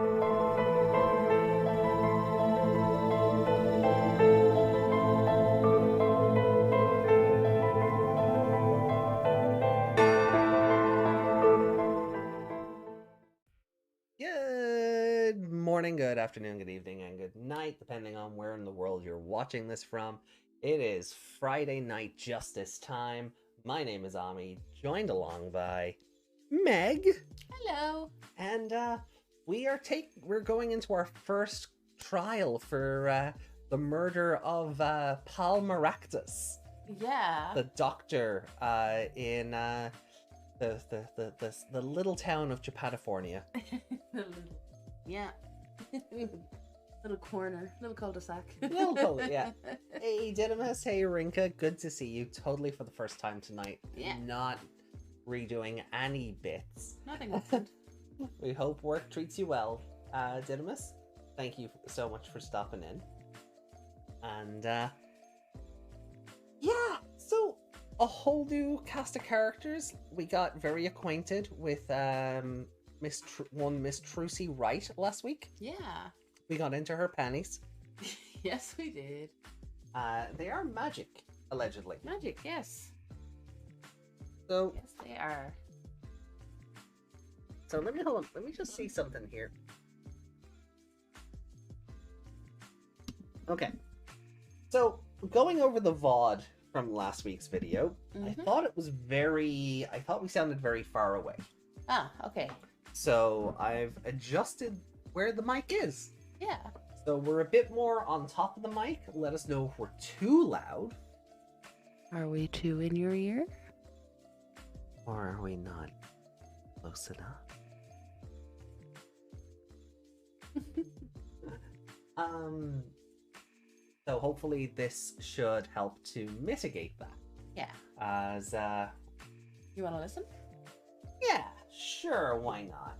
Good morning, good afternoon, good evening, and good night, depending on where in the world you're watching this from. It is Friday night justice time. My name is Ami, joined along by Meg. Hello. And we're going into our first trial for the murder of Paul Maractus, Yeah. the doctor in the little town of Japadifornia. Yeah. Little corner, little cul-de-sac. Yeah. Hey Didymus, hey Rinka, good to see you. Totally for the first time tonight. Yeah. Not redoing any bits. Nothing happened. We hope work treats you well. Didymus, thank you so much for stopping in. And yeah, so a whole new cast of characters. We got very acquainted with Miss Trucy Wright last week. Yeah. We got into her panties. Yes, we did. They are magic, allegedly. Magic, yes. So Yes, they are. So let me just see something here. Okay. So going over the VOD from last week's video, I thought we sounded very far away. Ah, okay. So I've adjusted where the mic is. Yeah. So we're a bit more on top of the mic. Let us know if we're too loud. Are we too in your ear? Or are we not close enough? So hopefully this should help to mitigate that. Yeah. As You want to listen? yeah, sure, why not?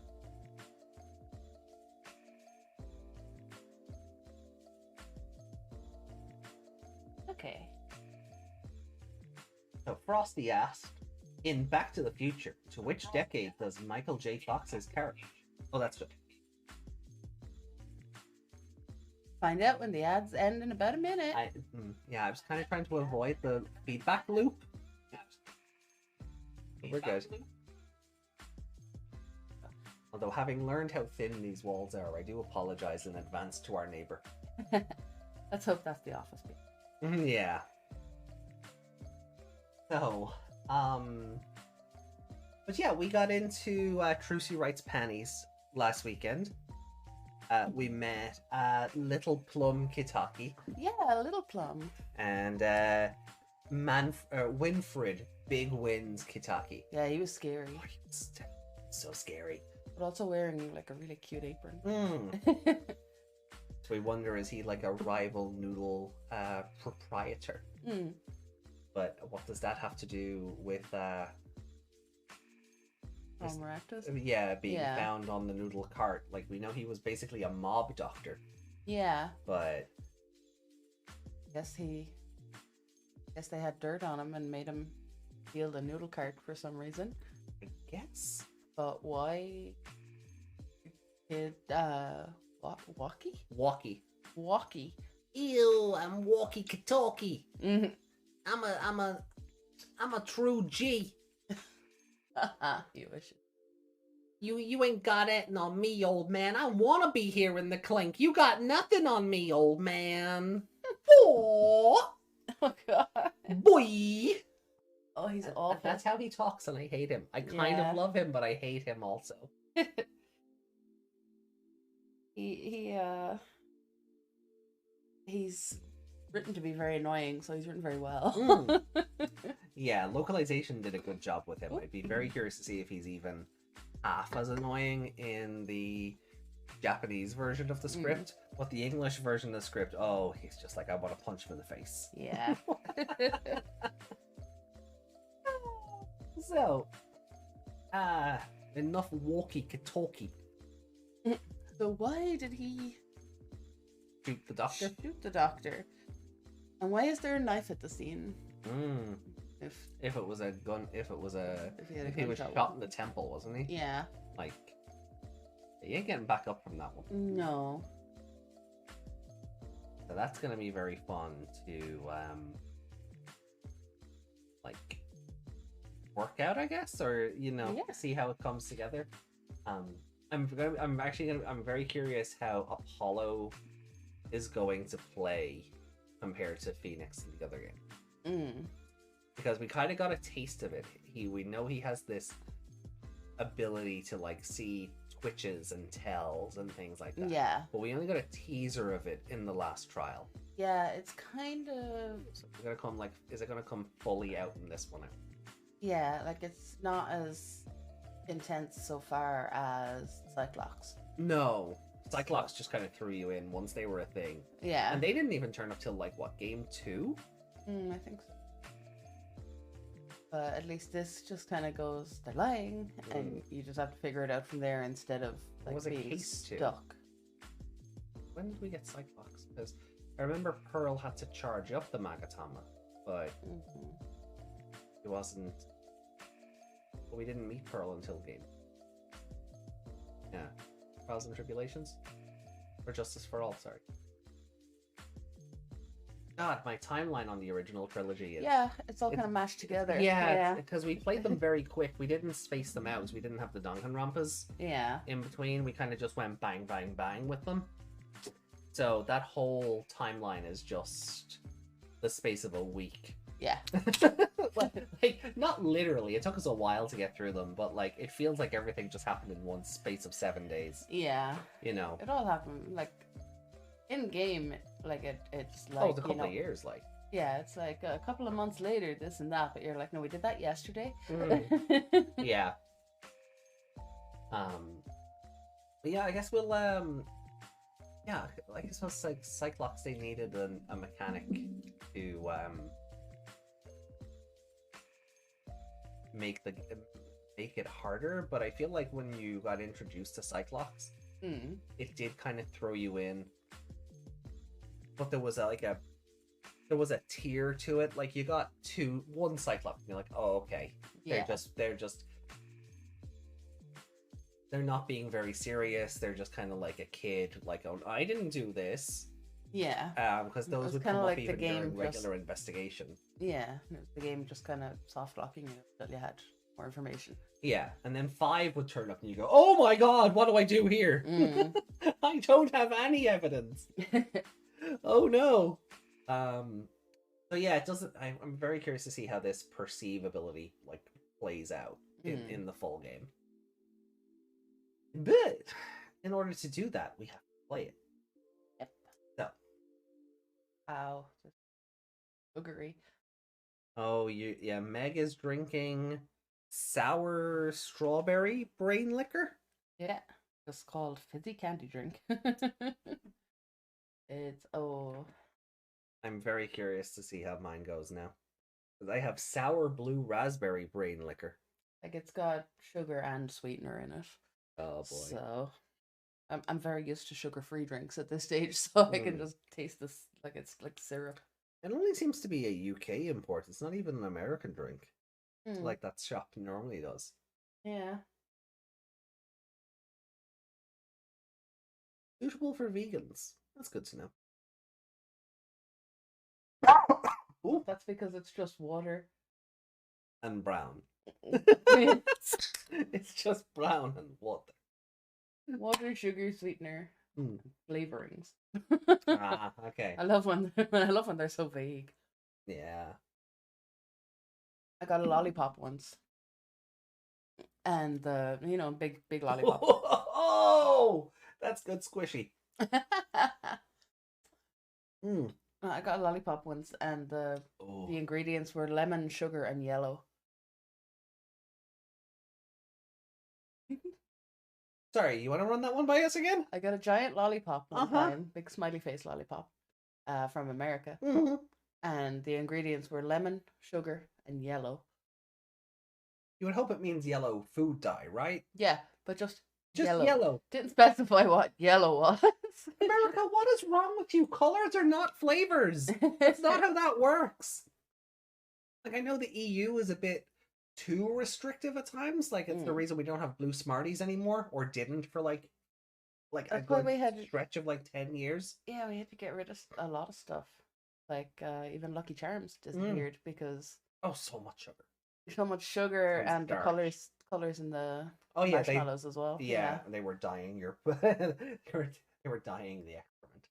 Okay. So Frosty asked, in Back to the Future, to which decade does Michael J. Fox's character? Oh, that's good. Find out when the ads end in about a minute. I was kind of trying to avoid the feedback loop. We're good. Although having learned how thin these walls are, I do apologize in advance to our neighbor. Let's hope that's the office people. Yeah. So, but yeah, we got into Trucy Wright's panties last weekend. We met Little Plum Kitaki. Yeah, a little plum. And Winfred Big Wins Kitaki. Yeah, he was scary. Oh, he was so scary. But also wearing like a really cute apron. So we wonder, is he like a rival noodle proprietor? But what does that have to do with Maractus? being found on the noodle cart? Like, we know he was basically a mob doctor. Yeah. But Guess they had dirt on him and made him field a noodle cart for some reason. I guess. But why did Walkie? Walkie. Ew, I'm walkie-talkie. I'm a true G. You wish. You ain't got it on me, old man. I wanna be here in the clink. You got nothing on me, old man. Oh, Oh god. boy. Oh, he's awful. That's how he talks, and I hate him. I kind of love him, but I hate him also. He's written to be very annoying, so he's written very well. Yeah, localization did a good job with him. I'd be very curious to see if he's even half as annoying in the Japanese version of the script. But the English version of the script, oh, he's just like, I want to punch him in the face. Yeah. So, enough walkie-talkie. So why did he Shoot the doctor? shoot the doctor? And why is there a knife at the scene? If it was a gun, if If he had a he was gunshot shot in the temple, wasn't he? Yeah. Like, You ain't getting back up from that one. No. So that's gonna be very fun to like work out, I guess, or see how it comes together. I'm very curious how Apollo is going to play compared to Phoenix in the other game. Because we kind of got a taste of it. We know he has this ability to like see twitches and tells and things like that. Yeah. But we only got a teaser of it in the last trial. Yeah, it's kind of. So it's gonna come is it gonna come fully out in this one? Yeah, like it's not as intense so far as Cyclops. No, Cyclops just kind of threw you in once they were a thing. Yeah. And they didn't even turn up till like what, game 2? I think so. But at least this just kind of goes, they're lying, and you just have to figure it out from there instead of like being stuck. When did we get Cyclops? Because I remember Pearl had to charge up the Magatama, but it wasn't. But we didn't meet Pearl until game. Yeah, Trials and Tribulations, or Justice for All. Sorry. God, my timeline on the original trilogy is... Yeah, it's all kind of mashed together. Yeah, because we played them very quick. We didn't space them out. We didn't have the Danganronpas in between. We kind of just went bang, bang, bang with them. So that whole timeline is just the space of a week. Yeah. Like, not literally. It took us a while to get through them, but like it feels like everything just happened in one space of 7 days. Yeah. You know. It all happened, like, in game... Like it's like it's a couple of years, like yeah, it's like a couple of months later, this and that. But you're like, no, we did that yesterday. Yeah. But yeah, I guess we'll yeah, I guess it was like Cyclops. They needed a mechanic to make it harder. But I feel like when you got introduced to Cyclops, it did kind of throw you in. But there was a tier to it. Like you got one Cyclops, and you're like, oh, okay. Yeah. They're not being very serious. They're just kind of like a kid. Like, oh, I didn't do this. Yeah. Because those would come up even during regular investigation. Yeah, the game just kind of soft locking you until you had more information. Yeah, and then 5 would turn up, and you go, oh my god, what do I do here? I don't have any evidence. Oh no. So yeah, it doesn't. I'm very curious to see how this perceive ability like plays out in the full game. But in order to do that, we have to play it. Yep. So. Wow. Sugary. Oh, yeah. Meg is drinking sour strawberry brain liquor. Yeah, it's called fizzy candy drink. I'm very curious to see how mine goes now. Because I have sour blue raspberry brain liquor. Like it's got sugar and sweetener in it. Oh boy. So I'm very used to sugar-free drinks at this stage, so I can just taste this like it's like syrup. It only seems to be a UK import. It's not even an American drink. Like that shop normally does. Yeah. Suitable for vegans. That's good to know. Ooh, that's because it's just water. And brown. It's just brown and water. Water, sugar, sweetener, flavorings. Okay. I love when they're so vague. Yeah. I got a lollipop once. And the big lollipop. Oh, that's good squishy. I got a lollipop once, and the ingredients were lemon, sugar, and yellow. Sorry, you want to run that one by us again? I got a giant lollipop one time, big smiley face lollipop, from America, and the ingredients were lemon, sugar, and yellow. You would hope it means yellow food dye, right? Yeah, but just yellow. Didn't specify what yellow was. America, what is wrong with you? Colors are not flavors. That's not how that works. Like, I know the EU is a bit too restrictive at times. Like, it's the reason we don't have blue Smarties anymore, or didn't for like like a That's why good we had. stretch of like 10 years. Yeah, we had to get rid of a lot of stuff. Like even Lucky Charms Mm. disappeared because Oh, so much sugar. so much sugar And and the starch. colors in the Oh yeah, marshmallows as well. yeah, they were dyeing your they were dyeing the excrement.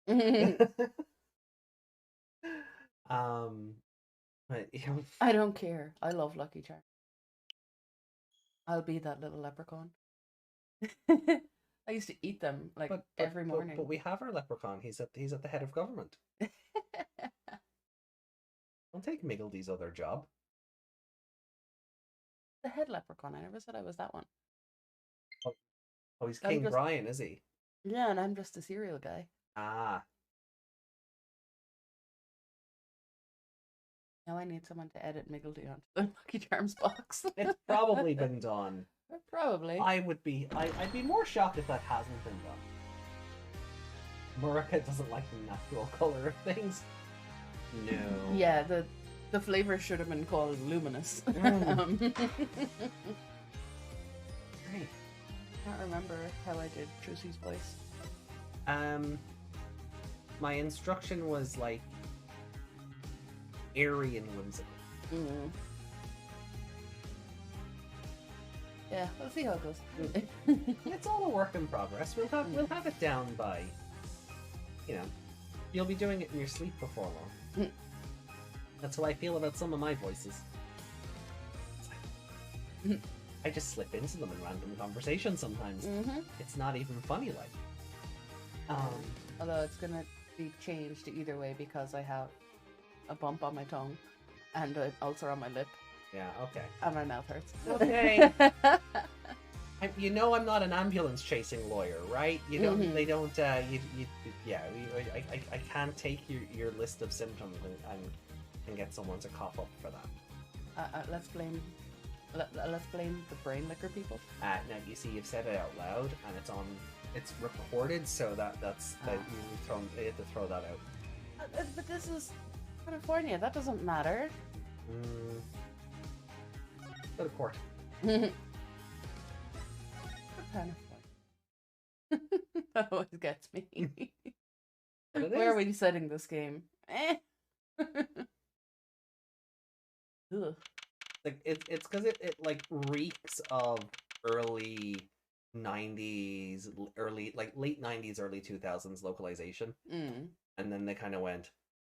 But, you know, I don't care. I love Lucky Charms. I'll be that little leprechaun. I used to eat them like every morning. But we have our leprechaun. He's at the head of government. Don't take Miggledy's other job. The head leprechaun. I never said I was that one. Oh, he's King Brian, is he? Yeah, and I'm just a cereal guy. Ah. Now I need someone to edit Miggledy onto the Lucky Charms box. It's probably been done. Probably. I'd be more shocked if that hasn't been done. Murica doesn't like the natural color of things. No. Yeah, the flavor should have been called luminous. Right. I can't remember how I did Trucy's voice. My instruction was like airy and whimsical. Yeah, we'll see how it goes. It's all a work in progress. We'll have it down by, you know, you'll be doing it in your sleep before long. That's how I feel about some of my voices. I just slip into them in random conversations sometimes. It's not even funny, like. Although it's gonna be changed either way because I have a bump on my tongue and an ulcer on my lip. Yeah, okay. And my mouth hurts. Okay. You know I'm not an ambulance chasing lawyer, right? You don't. They don't. I can't take your list of symptoms and get someone to cough up for that. Let's blame the brain liquor people. Now you see, you've said it out loud, and it's recorded, so that's that you have to throw that out. But this is California. That doesn't matter. Go to court. What kind of fun? That always gets me. Where are we setting this game? Like it's because it like reeks of early 90s, late 90s, early 2000s localization. And then they kind of went,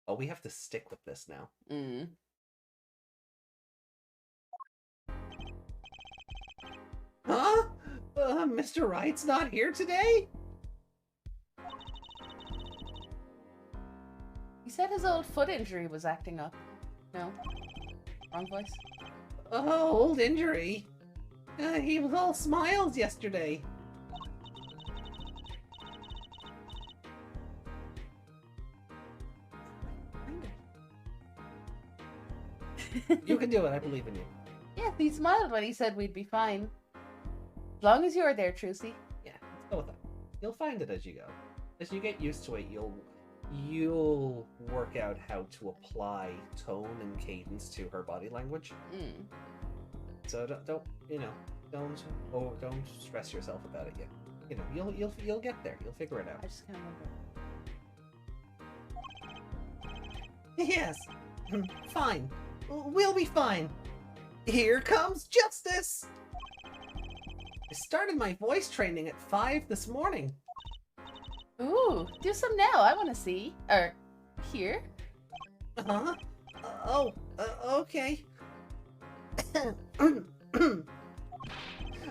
oh, we have to stick with this now. Huh? Mr. Wright's not here today? He said his old foot injury was acting up. No? Wrong voice? Oh, old injury. He was all smiles yesterday. You can do it, I believe in you. Yeah, he smiled when he said we'd be fine. As long as you're there, Trucy. Yeah, let's go with that. You'll find it as you go. As you get used to it, you'll work out how to apply tone and cadence to her body language. So don't stress yourself about it yet. You know, you'll get there. You'll figure it out. I just can't remember. Yes, fine. We'll be fine. Here comes justice. I started my voice training at 5 this morning. Ooh, do some now. I want to see. Or hear. Okay.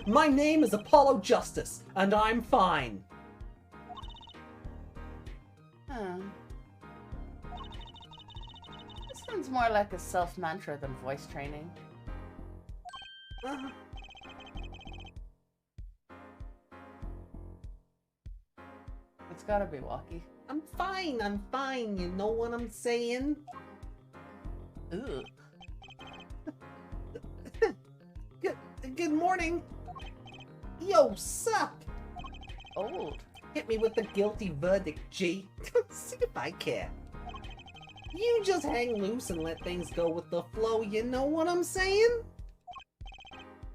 My name is Apollo Justice, and I'm fine. This sounds more like a self-mantra than voice training. It's gotta be walkie. I'm fine. You know what I'm saying? Ooh. Good morning. Yo, sup? Old. Hit me with the guilty verdict, G. See if I care. You just hang loose and let things go with the flow, you know what I'm saying?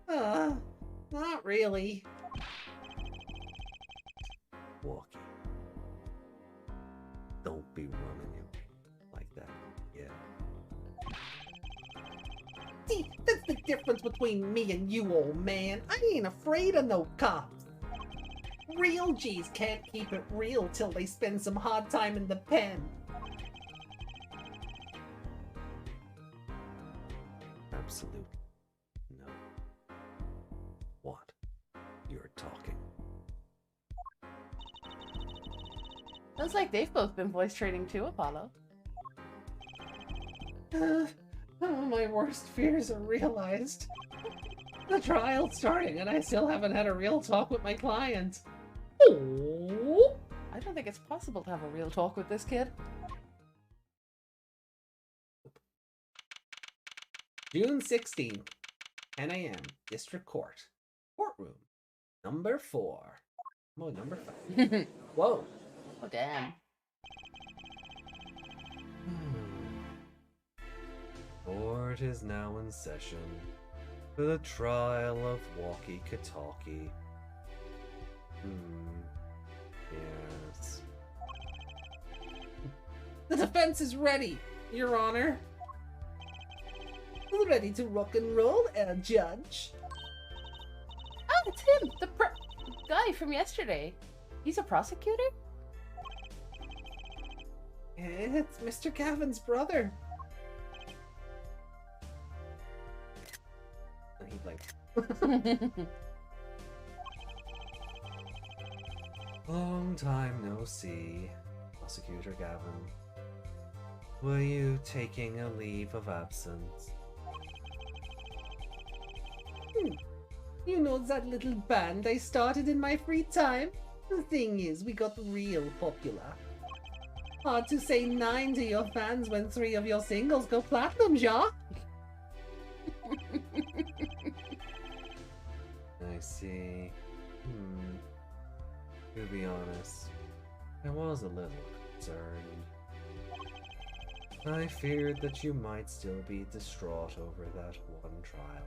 Not really. Walkie. Don't be running him like that. Yeah. See, that's the difference between me and you, old man. I ain't afraid of no cops. Real G's can't keep it real till they spend some hard time in the pen. Absolutely no. What? You're talking. Sounds like they've both been voice training too, Apollo. My worst fears are realized. The trial's starting and I still haven't had a real talk with my client. Oh. I don't think it's possible to have a real talk with this kid. June 16th, 10 a.m., District Court. Courtroom. Number 4. Oh, number 5. Whoa. Oh, damn. Court is now in session for the trial of Lachicavaga. Yes. The defense is ready, Your Honor. Ready to rock and roll, Judge. Oh, it's him! The guy from yesterday. He's a prosecutor? It's Mr. Gavin's brother. And he blinked. Long time no see, Prosecutor Gavin. Were you taking a leave of absence? You know that little band I started in my free time? The thing is, we got real popular. Hard to say 9 to your fans when 3 of your singles go platinum, ja? I see. To be honest, I was a little concerned. I feared that you might still be distraught over that one trial.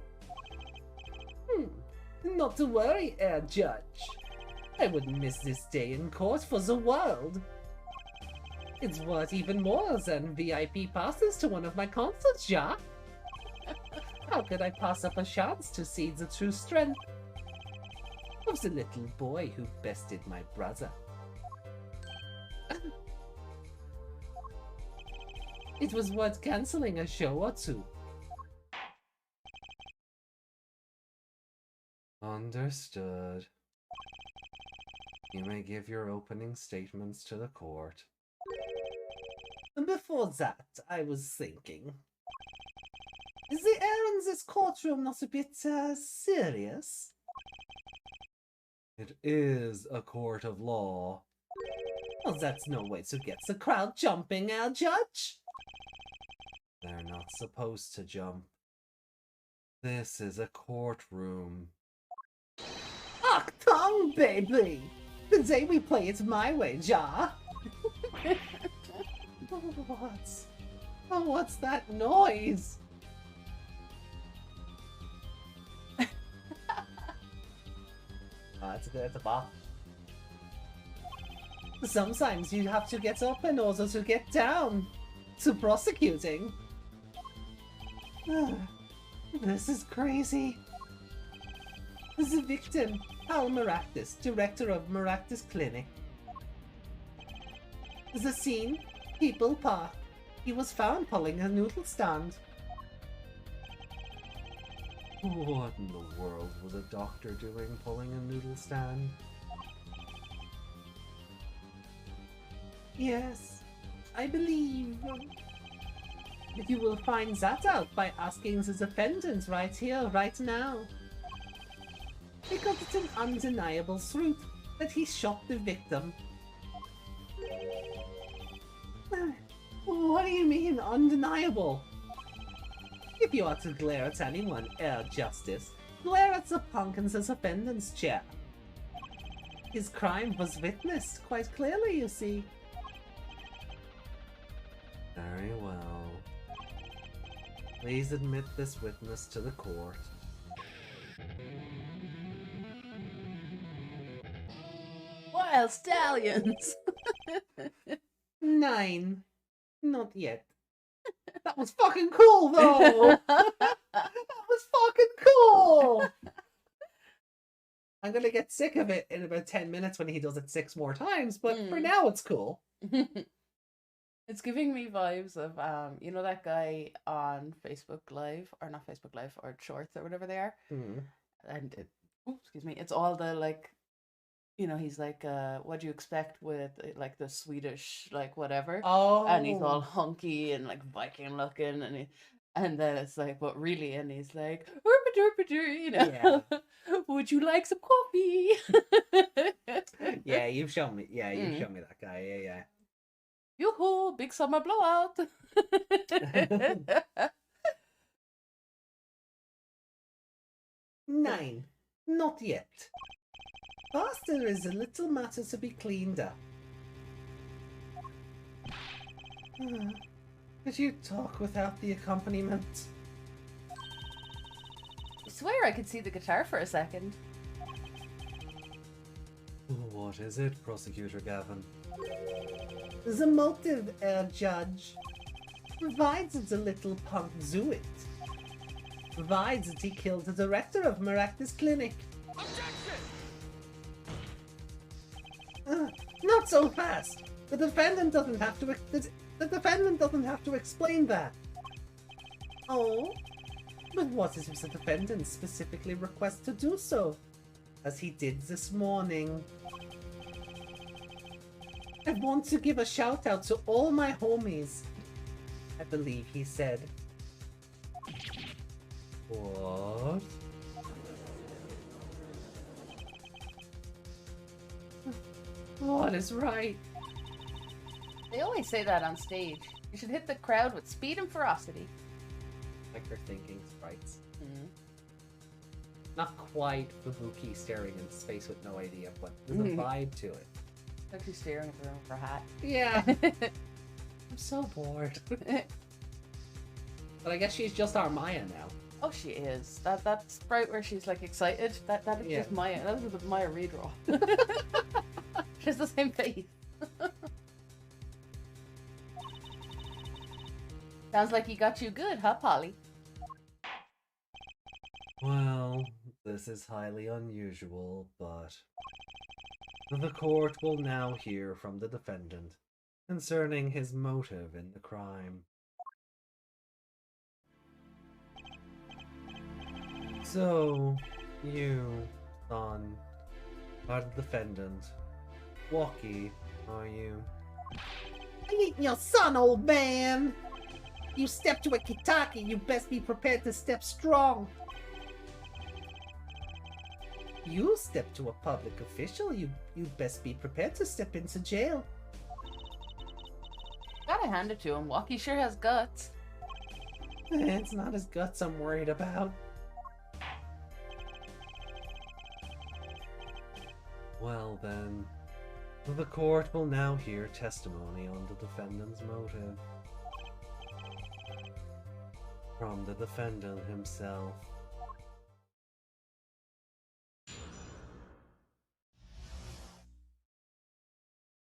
Not to worry, Judge. I wouldn't miss this day in court for the world. It's worth even more than VIP passes to one of my concerts, ja? How could I pass up a chance to see the true strength of the little boy who bested my brother? It was worth cancelling a show or two. Understood. You may give your opening statements to the court. Before that, I was thinking, is the air in this courtroom not a bit, serious? It is a court of law. Well, that's no way to get the crowd jumping, Judge. They're not supposed to jump. This is a courtroom. Ach, tongue, baby! The day we play it my way, ja! What's that noise? It's a bop. Sometimes you have to get up in order to get down. To prosecuting. This is crazy. The victim, Al Maractus, director of Maractus Clinic. The scene, People Park. He was found pulling a noodle stand. What in the world was a doctor doing pulling a noodle stand? Yes, I believe you will find that out by asking the defendant right here, right now. Because it's an undeniable truth that he shot the victim. What do you mean, undeniable? If you are to glare at anyone, Justice, glare at the punk in the defendant's chair. His crime was witnessed quite clearly, you see. Very well. Please admit this witness to the court. What Wild stallions. 9. Not yet. That was fucking cool, though. That was fucking cool. I'm gonna get sick of it in about 10 minutes when he does it 6 more times, but for now it's cool. It's giving me vibes of you know that guy on Facebook Live, or not Facebook Live, or Shorts or whatever they are. And excuse me, it's all the like, you know, he's like, what do you expect with like the Swedish like whatever? Oh, and he's all hunky and like Viking looking, and then it's like, but really, and he's like, you know, yeah. would you like some coffee? Yeah, you've shown me. Yeah, you've shown me that guy. Yeah. Yoo-hoo, big summer blowout. 9. Not yet. First, there is a little matter to be cleaned up. Could you talk without the accompaniment? I swear I could see the guitar for a second. What is it, Prosecutor Gavin? The motive, Judge, provides it's a little punk Zuit. Provides that he killed the director of Maractus Clinic. Not so fast. The defendant doesn't have to. The defendant doesn't have to explain that. Oh, but what if the defendant specifically requests to do so, as he did this morning? I want to give a shout out to all my homies, I believe he said. What? What is right? They always say that on stage. You should hit the crowd with speed and ferocity. Like they're thinking sprites. Not quite Fubuki staring into space with no idea, but there's a vibe to it. Actually staring at the room for a hat. Yeah. I'm so bored. But I guess she's just our Maya now. Oh, she is. That sprite where she's like excited. That is just Maya. That was the Maya redraw. She has the same face. Sounds like he got you good, huh, Polly? Well, this is highly unusual, but the court will now hear from the defendant concerning his motive in the crime. So, you, son, are the defendant. Walkie, are you? I ain't your son, old man! You step to a Kitaki, you best be prepared to step strong. You step to a public official, you best be prepared to step into jail. Gotta hand it to him. Walkie sure has guts. It's not his guts I'm worried about. Well then, the court will now hear testimony on the defendant's motive. From the defendant himself.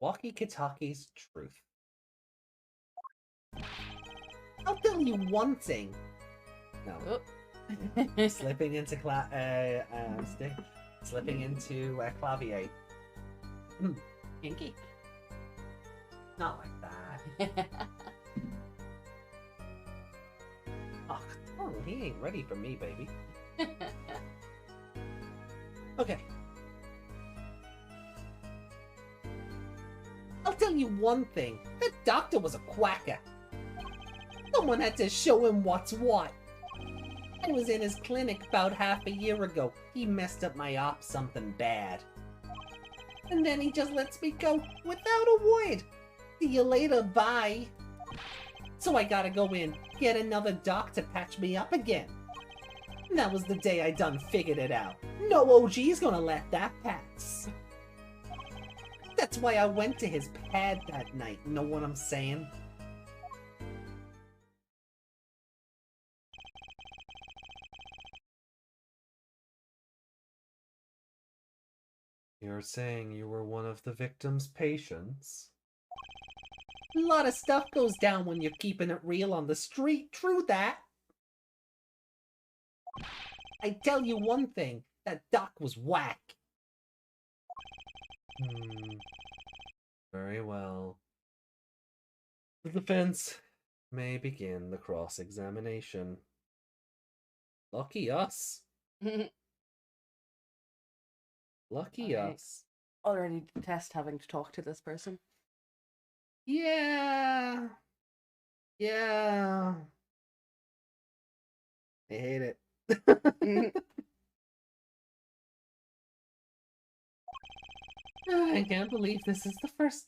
Walkie Kitaki's truth. I'll tell you one thing. No. Slipping into slipping into clavier. Kinky. Not like that. Oh, he ain't ready for me, baby. Okay. I'll tell you one thing. That doctor was a quacker. Someone had to show him what's what. I was in his clinic about half a year ago. He messed up my op something bad. And then he just lets me go without a word. See you later, bye. So I gotta go in, get another doc to patch me up again. And that was the day I done figured it out. No OG's gonna let that pass. That's why I went to his pad that night, know what I'm saying? You're saying you were one of the victim's patients? A lot of stuff goes down when you're keeping it real on the street, true that. I tell you one thing, that doc was whack. Very well. The defense may begin the cross-examination. Lucky us. Lucky us. Already detest having to talk to this person. Yeah. Yeah. I hate it. I can't believe this is the first...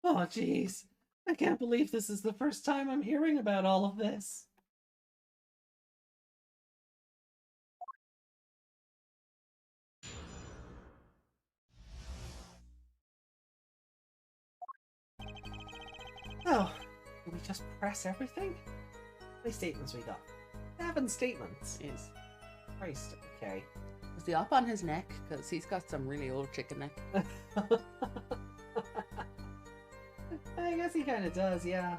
Oh, jeez. I can't believe this is the first time I'm hearing about all of this. Oh, do we just press everything? How many statements we got? 7 statements. Yes. Christ, okay. Is the op on his neck? Because he's got some really old chicken neck. I guess he kind of does, yeah.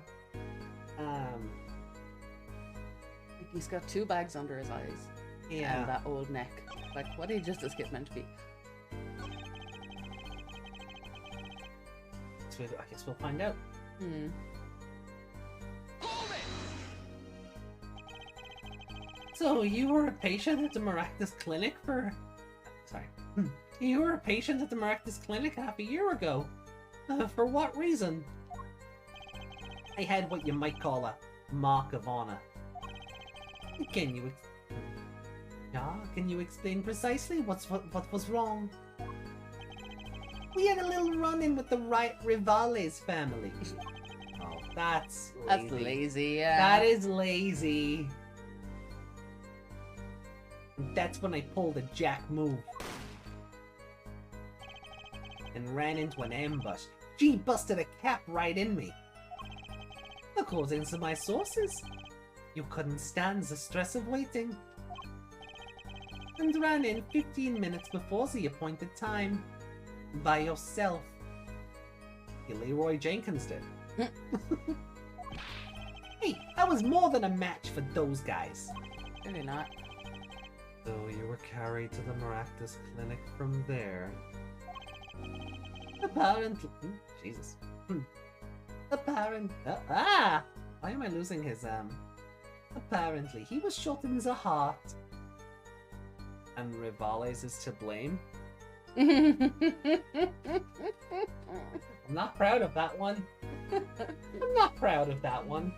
He's got 2 bags under his eyes. Yeah. And that old neck. Like, what did Justice Kid meant to be? So I guess we'll find out. So you were a patient at the Maractus Clinic for... Sorry. You were a patient at the Maractus Clinic half a year ago. For what reason? I had what you might call a mark of honor. Can you explain precisely what was wrong? We had a little run-in with the Rivales family. Oh, that's lazy. That's lazy, yeah. That is lazy. That's when I pulled a jack move. And ran into an ambush. She busted a cap right in me. According to my sources, you couldn't stand the stress of waiting. And ran in 15 minutes before the appointed time. By yourself. Leroy Jenkins did. Hey, I was more than a match for those guys. Really not. So you were carried to the Maractus Clinic from there. Apparently... Jesus. Why am I losing his, Apparently, he was shot in the heart. And Rivales is to blame? I'm not proud of that one. I'm not proud of that one.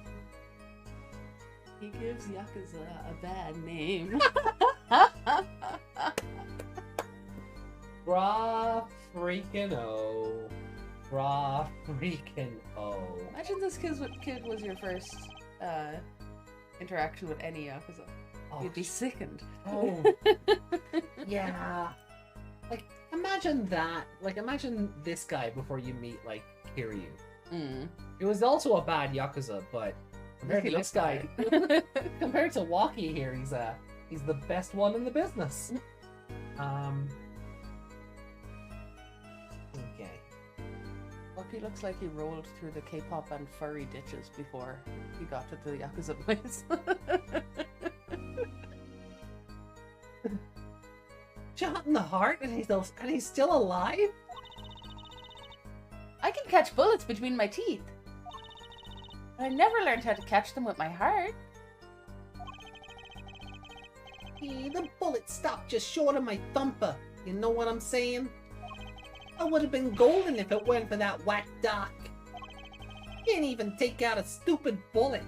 He gives Yakuza a bad name. Bra freaking oh. Bra freaking oh. Imagine this kid was your first interaction with any Yakuza. Oh, You'd be sickened. Oh. Yeah. Like, imagine that. Like, imagine this guy before you meet, like, Kiryu. It was also a bad Yakuza, but compared to this guy, compared to Waki here, he's the best one in the business. Okay. Waki looks like he rolled through the K-pop and furry ditches before he got to the Yakuza place. Shot in the heart, and he's still alive? I can catch bullets between my teeth. But I never learned how to catch them with my heart. Hey, the bullet stopped just short of my thumper. You know what I'm saying? I would have been golden if it weren't for that whack doc. Can't even take out a stupid bullet.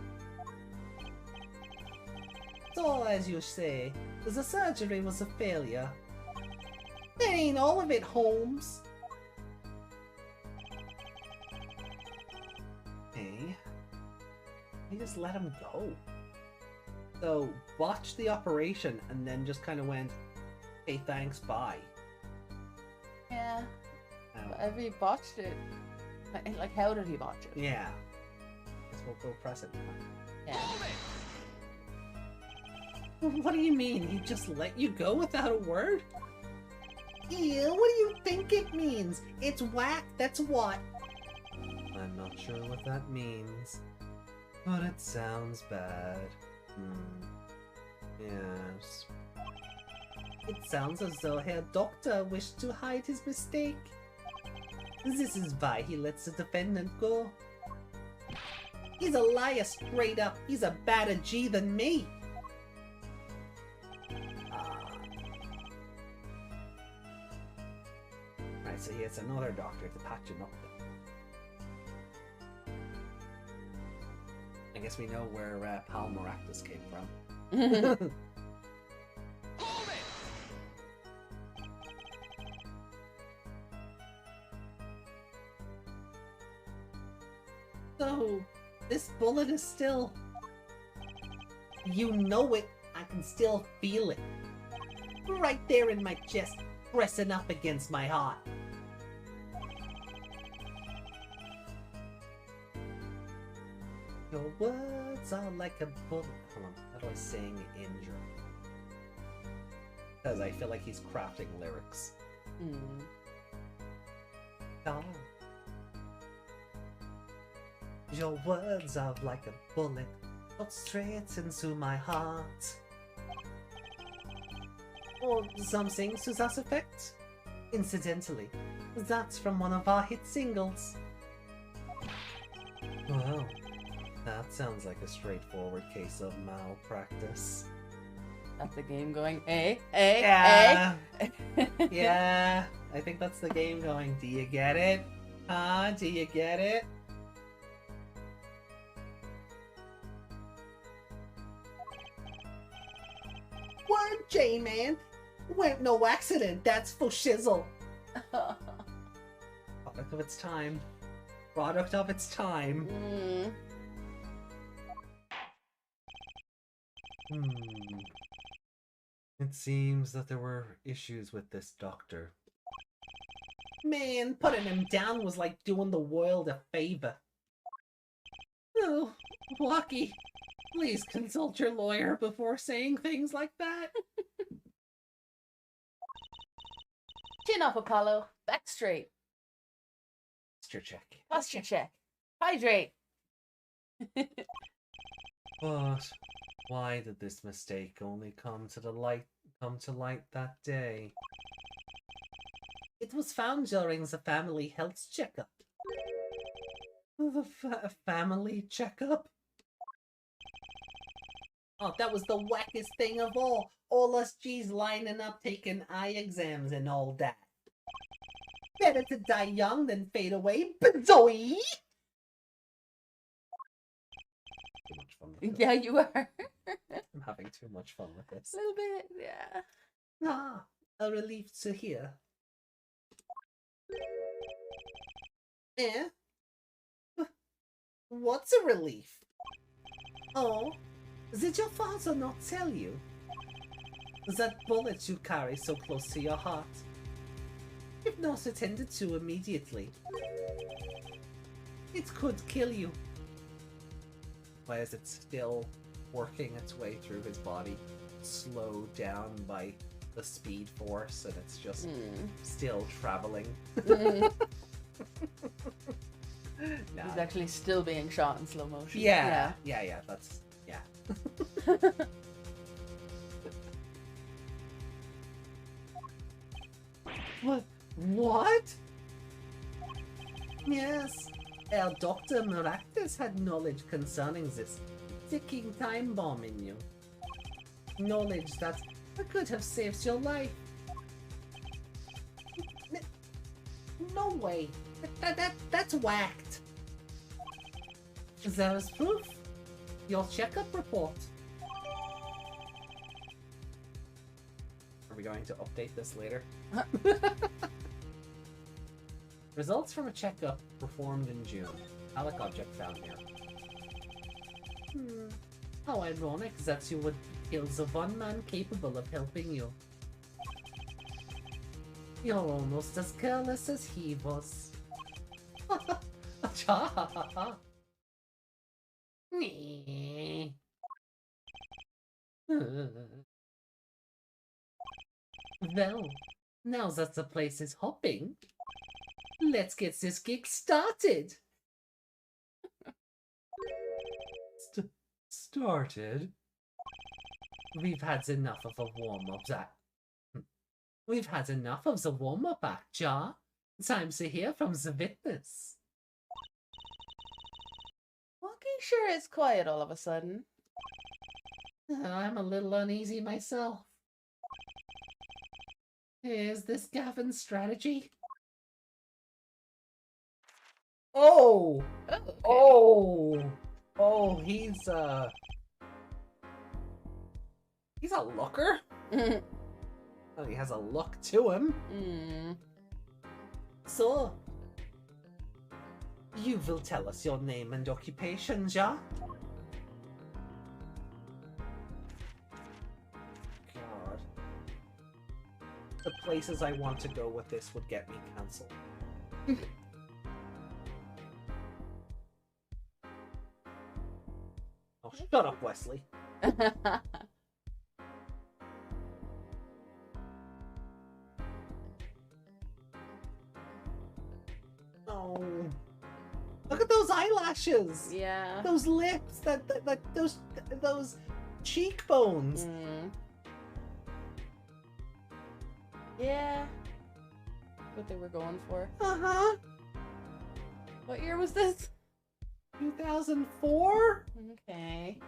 So, as you say, the surgery was a failure. That ain't all of it, Holmes. Hey, you just let him go. So, watch the operation and then just kind of went, hey, thanks, bye. Yeah. But if he botched it, like, how did he botch it? Yeah. Guess we'll go press it. Yeah. What do you mean? He just let you go without a word? Ew, what do you think it means? It's whack, that's what. I'm not sure what that means, but it sounds bad. Yes. It sounds as though Herr Doctor wished to hide his mistake. This is why he lets the defendant go. He's a liar straight up. He's a badder G than me. Right, so he has another doctor to patch him up then. I guess we know where Pal Maractus came from. Hold it! So, this bullet is still... You know it. I can still feel it. Right there in my chest, pressing up against my heart. Your words are like a bullet. Hold on, how do I sing injure? Because I feel like he's crafting lyrics. Oh. Your words are like a bullet, cut straight into my heart. Or something to that effect. Incidentally, that's from one of our hit singles. Well, that sounds like a straightforward case of malpractice. That's the game going, eh? Yeah, I think that's the game going, do you get it? Huh? Do you get it? Word, J-Man! Weren't no accident, that's for shizzle. Product of its time. Product of its time. It seems that there were issues with this doctor. Man, putting him down was like doing the world a favor. Oh, Lucky, please consult your lawyer before saying things like that. Chin up, Apollo. Back straight. Posture check. Posture check. Hydrate. But why did this mistake only come to light that day? It was found during the family health checkup. The family checkup? Oh, that was the wackest thing of all. All us G's lining up taking eye exams and all that. Better to die young than fade away, badoy! Too much fun with this. Yeah, you are. I'm having too much fun with this. A little bit, yeah. Ah, a relief to hear. Eh? What's a relief? Oh, did your father not tell you? That bullet you carry so close to your heart. If not attended to immediately, it could kill you. Why is it still working its way through his body, slowed down by the speed force, and it's just still traveling? Nah. He's actually still being shot in slow motion. Yeah, that's, yeah. What? Yes, our Dr. Maractus had knowledge concerning this ticking time bomb in you. Knowledge that could have saved your life. No way. That's whacked. There is proof. Your checkup report. Are we going to update this later? Results from a checkup performed in June. Alec object found here. How ironic that you would kill the one man capable of helping you. You're almost as careless as he was. Well, now that the place is hopping, let's get this gig started. Started? We've had enough of a warm-up, We've had enough of the warm-up act, Jar. Time to hear from the witness. Walking sure is quiet all of a sudden. I'm a little uneasy myself. Is this Gavin's strategy? Oh! Oh, okay. Oh! Oh, he's a looker? Oh, he has a look to him. So, you will tell us your name and occupation, Ja? God. The places I want to go with this would get me cancelled. Oh, shut up, Wesley. Oh, look at those eyelashes. Yeah. Those lips. Those cheekbones. Yeah. What they were going for. Uh-huh. What year was this? 2004? Okay.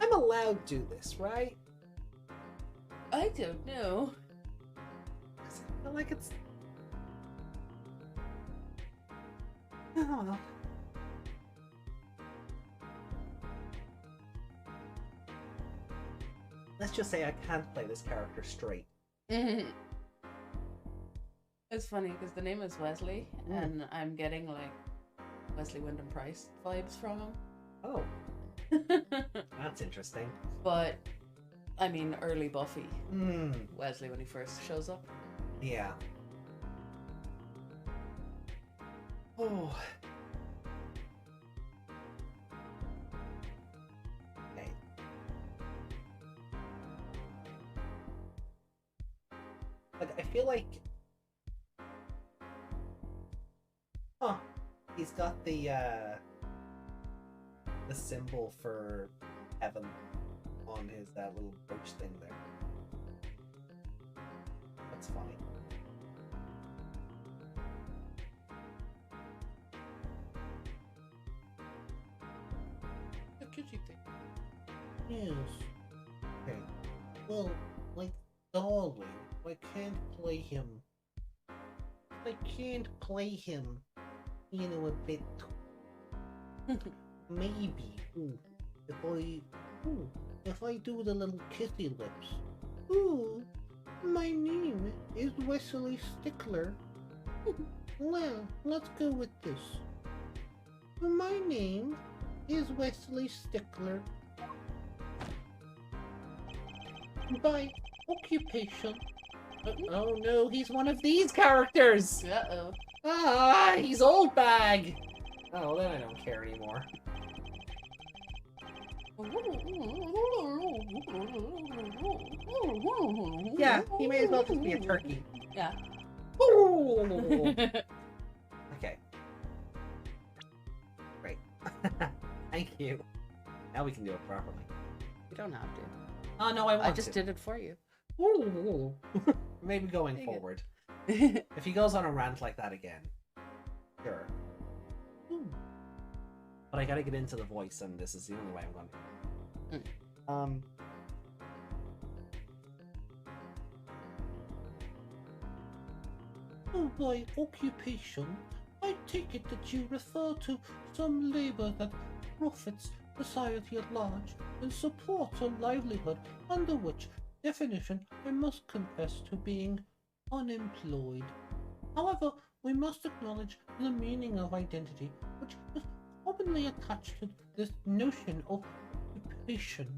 I'm allowed to do this, right? I don't know. 'Cause I feel like it's... I don't know. Let's just say I can't play this character straight. It's funny because the name is Wesley, and I'm getting like Wesley Wyndham Price vibes from him. Oh, that's interesting. But I mean, early Buffy Wesley when he first shows up. Yeah. Oh. Okay. Like, I feel like... Huh. He's got the symbol for heaven on his little brooch thing there. That's funny. What could you think? Yes. Okay. Well, like Darling, I can't play him. I can't play him, you know, a bit. Maybe. If I do the little kissy lips. Ooh, my name is Wesley Stickler. Well, let's go with this. My name is Wesley Stickler. By occupation. Oh no, he's one of these characters! Uh-oh. Ah, he's old bag! Oh, then I don't care anymore. Yeah, he may as well just be a turkey. Yeah. Okay. Great. Thank you. Now we can do it properly. You don't have to. Oh no, I want I just to. did it for you. Maybe going Dang it. forward. If he goes on a rant like that again, sure. But I gotta get into the voice, and this is the only way I'm going. Oh, by occupation, I take it that you refer to some labor that profits society at large and supports a livelihood, under which definition I must confess to being unemployed. However, we must acknowledge the meaning of identity, which is commonly attached to this notion of occupation.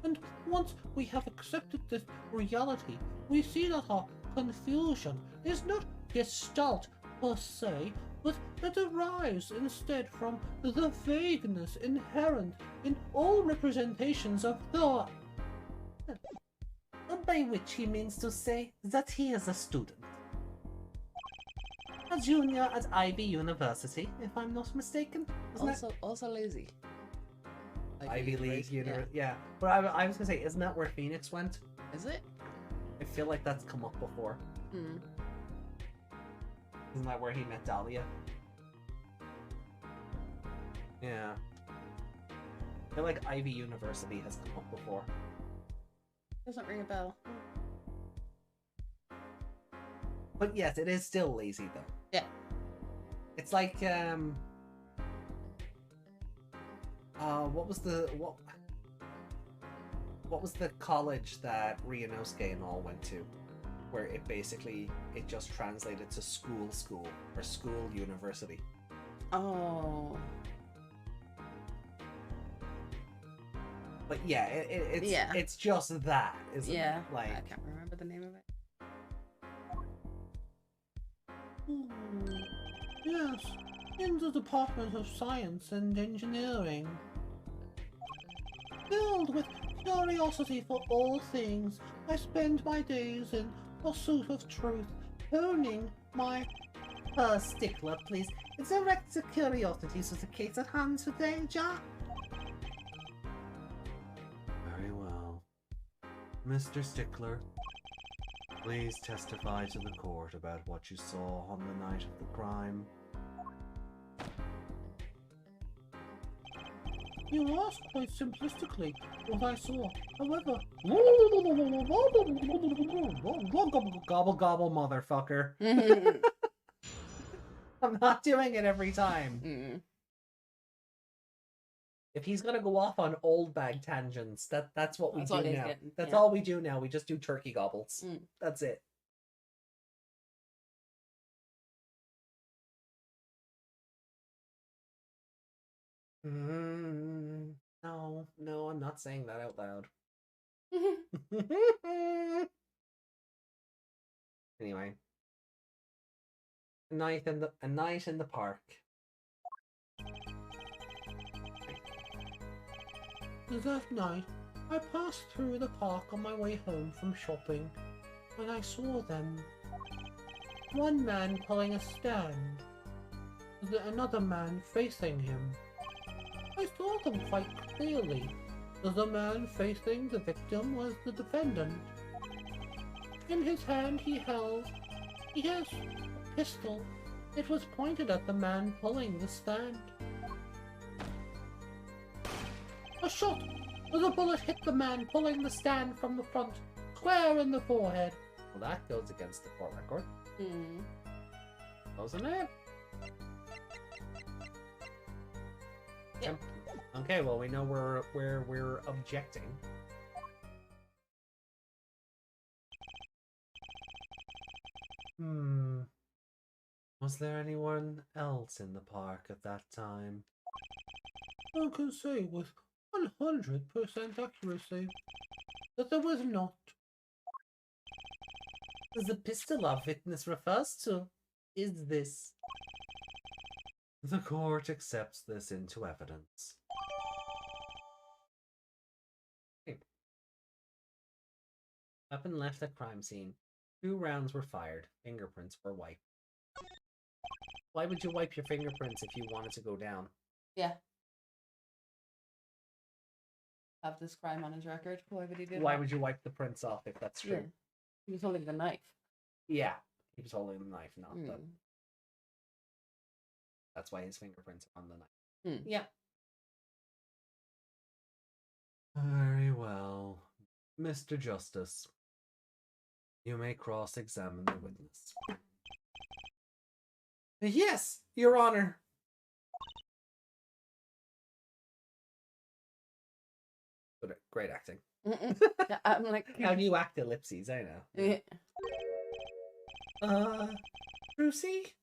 And once we have accepted this reality, we see that our confusion is not gestalt per se, but it derives instead from the vagueness inherent in all representations of thought. By which he means to say that he is a student. A junior at Ivy University, if I'm not mistaken. Also lazy. Ivy League yeah. University. Yeah. But I was gonna say, isn't that where Phoenix went? Is it? I feel like that's come up before. Hmm. Isn't that where he met Dahlia? Yeah. I feel like Ivy University has come up before. Doesn't ring a bell. But yes, it is still lazy though. Yeah. It's like what was the college that Ryunosuke and all went to? Where it just translated to school or school university. Oh. But yeah, it's just that, isn't Yeah. it? Like I can't remember the name of it. Yes, in the Department of Science and Engineering. Filled with curiosity for all things, I spend my days in pursuit of truth, honing my... Stickler, please. Direct the curiosity to the case at hand today, Jack. Very well. Mr. Stickler, please testify to the court about what you saw on the night of the crime. You asked quite simplistically what I saw. However, Gobble gobble, motherfucker. I'm not doing it every time. If he's gonna go off on old bag tangents, that's what we do now. That's all we do now. We just do turkey gobbles. That's it. No, I'm not saying that out loud. Anyway, a night in the park. that night, I passed through the park on my way home from shopping, and I saw them. One man pulling a stand, another man facing him. I saw them quite clearly. The man facing the victim was the defendant. In his hand he held, yes, a pistol. It was pointed at the man pulling the stand. A shot! The bullet hit the man pulling the stand from the front, square in the forehead. Well, that goes against the court record. Doesn't it? Yeah. Okay, well, we know where we're objecting. Was there anyone else in the park at that time? I can say with 100% accuracy that there was not. The pistol our witness refers to is this. The court accepts this into evidence. Weapon left at crime scene. 2 rounds were fired. Fingerprints were wiped. Why would you wipe your fingerprints if you wanted to go down? Yeah. Have this crime on his record. Why would he do that? Why would you wipe the prints off if that's true? Yeah. He was holding the knife. Yeah, he was holding the knife, not the... That's why his fingerprints are on the knife. Yeah. Very well. Mr. Justice, you may cross-examine the witness. Yes, Your Honor. Great acting. I'm like... How do you act ellipses? I know. Yeah. Brucey?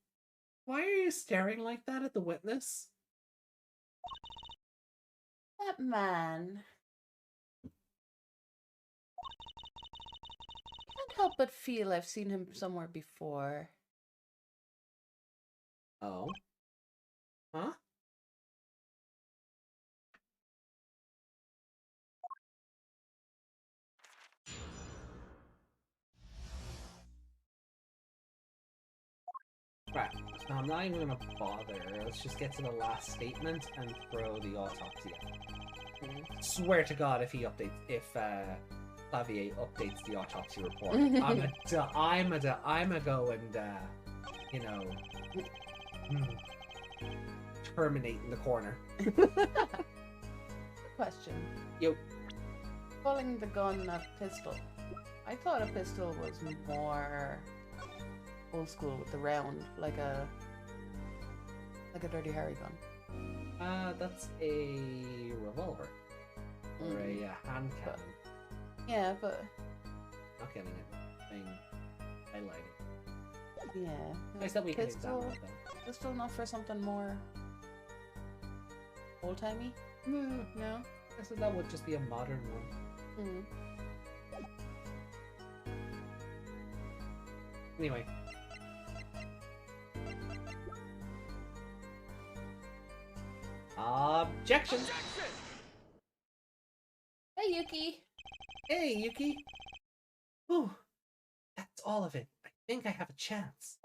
Why are you staring like that at the witness? That man. Can't help but feel I've seen him somewhere before. Oh. Huh? Right, so I'm not even gonna bother. Let's just get to the last statement and throw the autopsy out. Swear to God, if Clavier updates the autopsy report, I'm a go and you know, terminate in the corner. Question. Yo. Calling the gun a pistol. I thought a pistol was more old school with the round, like a Dirty Harry gun. That's a revolver. Or a hand cannon. Yeah, but... Not getting it. Being highlighted. Yeah. Nice that we can Pistol, examine it though. pistol not for something more old-timey? No. No? I guess that would just be a modern one. Anyway. Objection! Hey, Yuki! Hey, Yuki! Whew. That's all of it. I think I have a chance.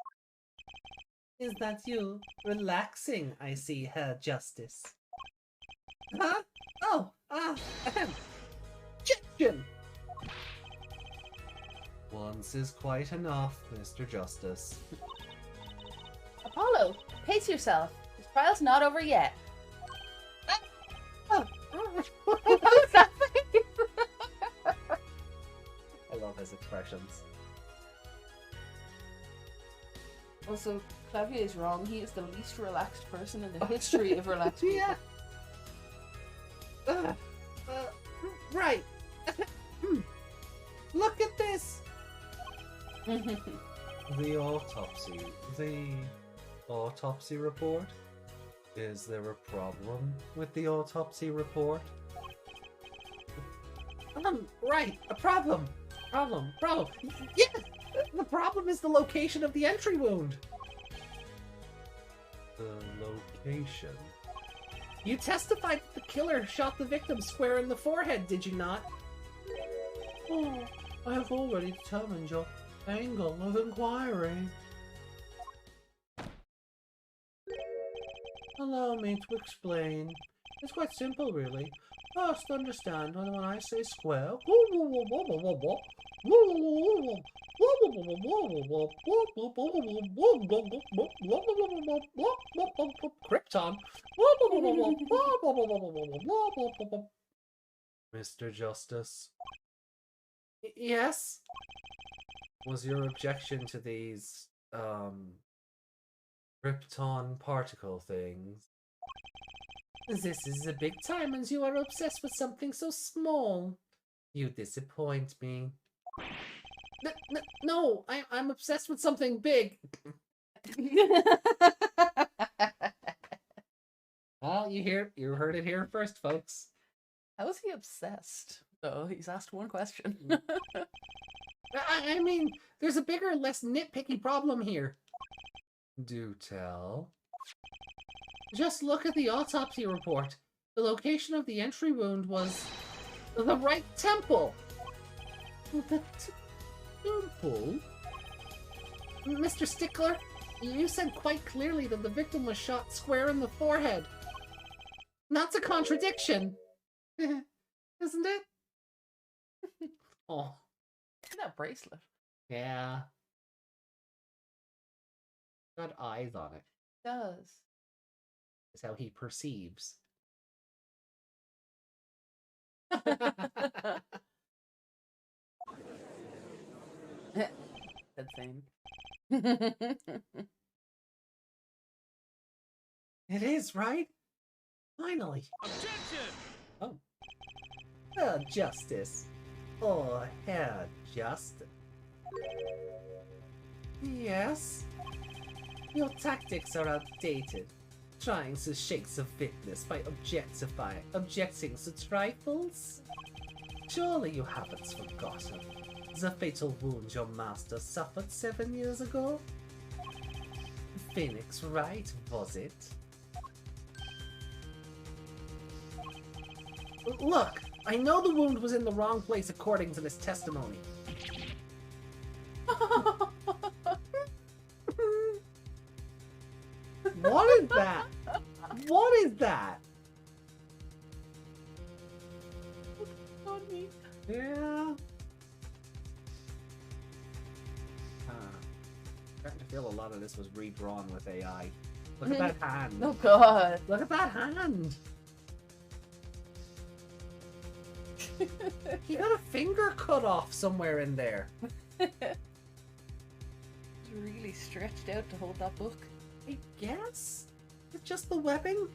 Is that you? Relaxing, I see, Her Justice. Huh? Oh, objection! Once is quite enough, Mr. Justice. Apollo, pace yourself. This trial's not over yet. What was that face? I love his expressions. Also, Clavier is wrong. He is the least relaxed person in the history of relaxed people. Yeah. Right. Look at this. The autopsy report? Is there a problem with the autopsy report? Right, a problem. Problem. Yes! The problem is the location of the entry wound. The location? You testified that the killer shot the victim square in the forehead, did you not? Oh, I have already determined your angle of inquiry. Allow me to explain. It's quite simple, really. First, understand when I say square, Krypton. Mr. Justice. Yes? Was your objection to these, Krypton particle things? This is a big time and you are obsessed with something so small. You disappoint me. No, I'm obsessed with something big. Well, you heard it here first, folks. How is he obsessed? Oh, he's asked one question. I mean, there's a bigger, less nitpicky problem here. Do tell. Just look at the autopsy report. The location of the entry wound was the right temple. The temple? Mr. Stickler, you said quite clearly that the victim was shot square in the forehead. That's a contradiction. Isn't it? Oh. Look at that bracelet. Yeah. Got eyes on it. It does. Is how he perceives. That same. It is, right? Finally. Objection! Oh. Justice. Oh, Herr Justice. Yes? Your tactics are outdated. Trying to shake the witness by objecting to trifles? Surely you haven't forgotten the fatal wound your master suffered 7 years ago? Phoenix, right, was it? Look, I know the wound was in the wrong place according to this testimony. What is that? What is that? Funny. Yeah. Starting to feel a lot of this was redrawn with AI. Look at that hand. Oh god. Look at that hand. He got a finger cut off somewhere in there. It's really stretched out to hold that book. I guess? It's just the webbing?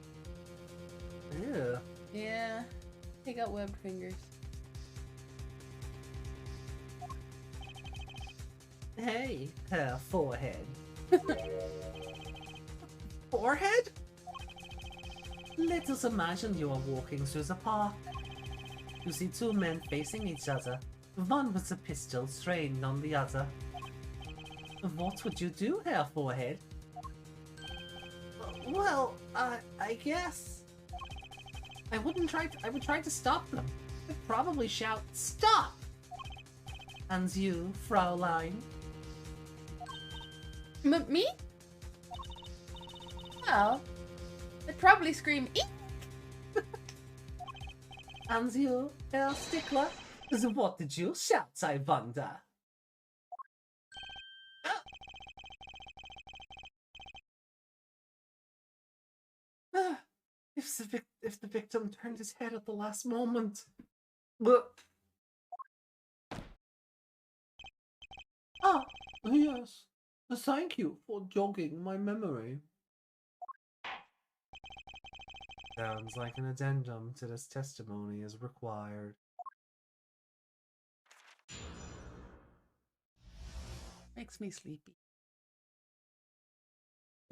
Ew. Yeah. He got webbed fingers. Hey, forehead. Forehead? Let us imagine you are walking through the park. You see two men facing each other, one with a pistol trained on the other. What would you do, Herr Forehead? Well, I guess I would try to stop them. I'd probably shout, "Stop!" And you, Fraulein? Me? Well, I'd probably scream, "Eek!" And you, Herr Stickler? What did you shout, I wonder? If the victim turned his head at the last moment. But yes. Thank you for jogging my memory. Sounds like an addendum to this testimony is required. Makes me sleepy.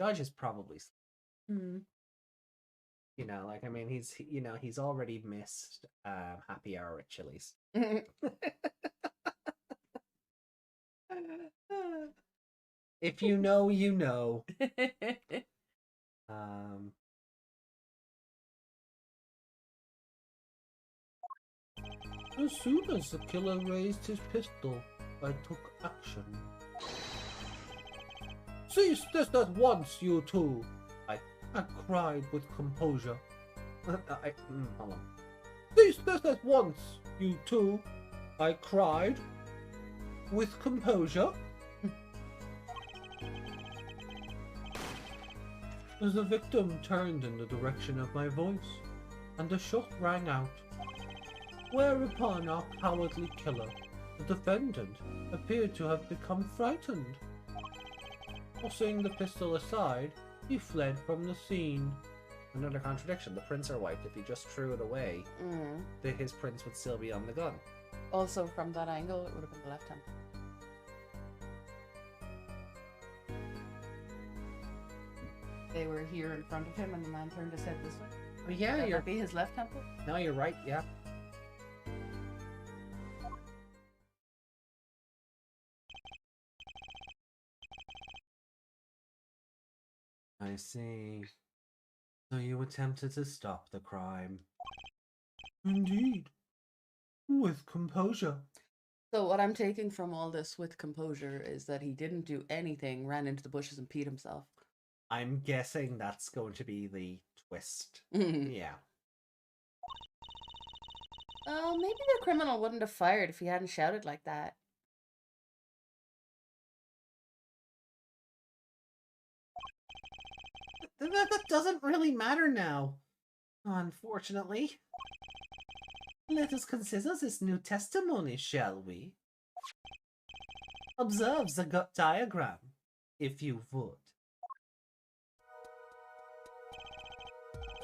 Judge is probably, Hmm. you know, like, I mean, he's already missed happy hour at Chili's. If you know, you know. As soon as the killer raised his pistol, I took action. Cease this at once, you two! I cried with composure. Hold on. Cease this at once, you two! I cried with composure. As the victim turned in the direction of my voice, and a shot rang out. Whereupon our cowardly killer, the defendant, appeared to have become frightened. Tossing the pistol aside, he fled from the scene. Another contradiction. The prints are wiped. If he just threw it away, his prints would still be on the gun. Also, from that angle, it would have been the left hand. They were here in front of him, and the man turned his head this way. Oh, yeah, Would that be his left temple? No, you're right. Yeah. I see. So you attempted to stop the crime. Indeed. With composure. So what I'm taking from all this with composure is that he didn't do anything, ran into the bushes and peed himself. I'm guessing that's going to be the twist. Oh, Yeah. maybe the criminal wouldn't have fired if he hadn't shouted like that. That doesn't really matter now. Unfortunately. Let us consider this new testimony, shall we? Observe the gut diagram, if you would.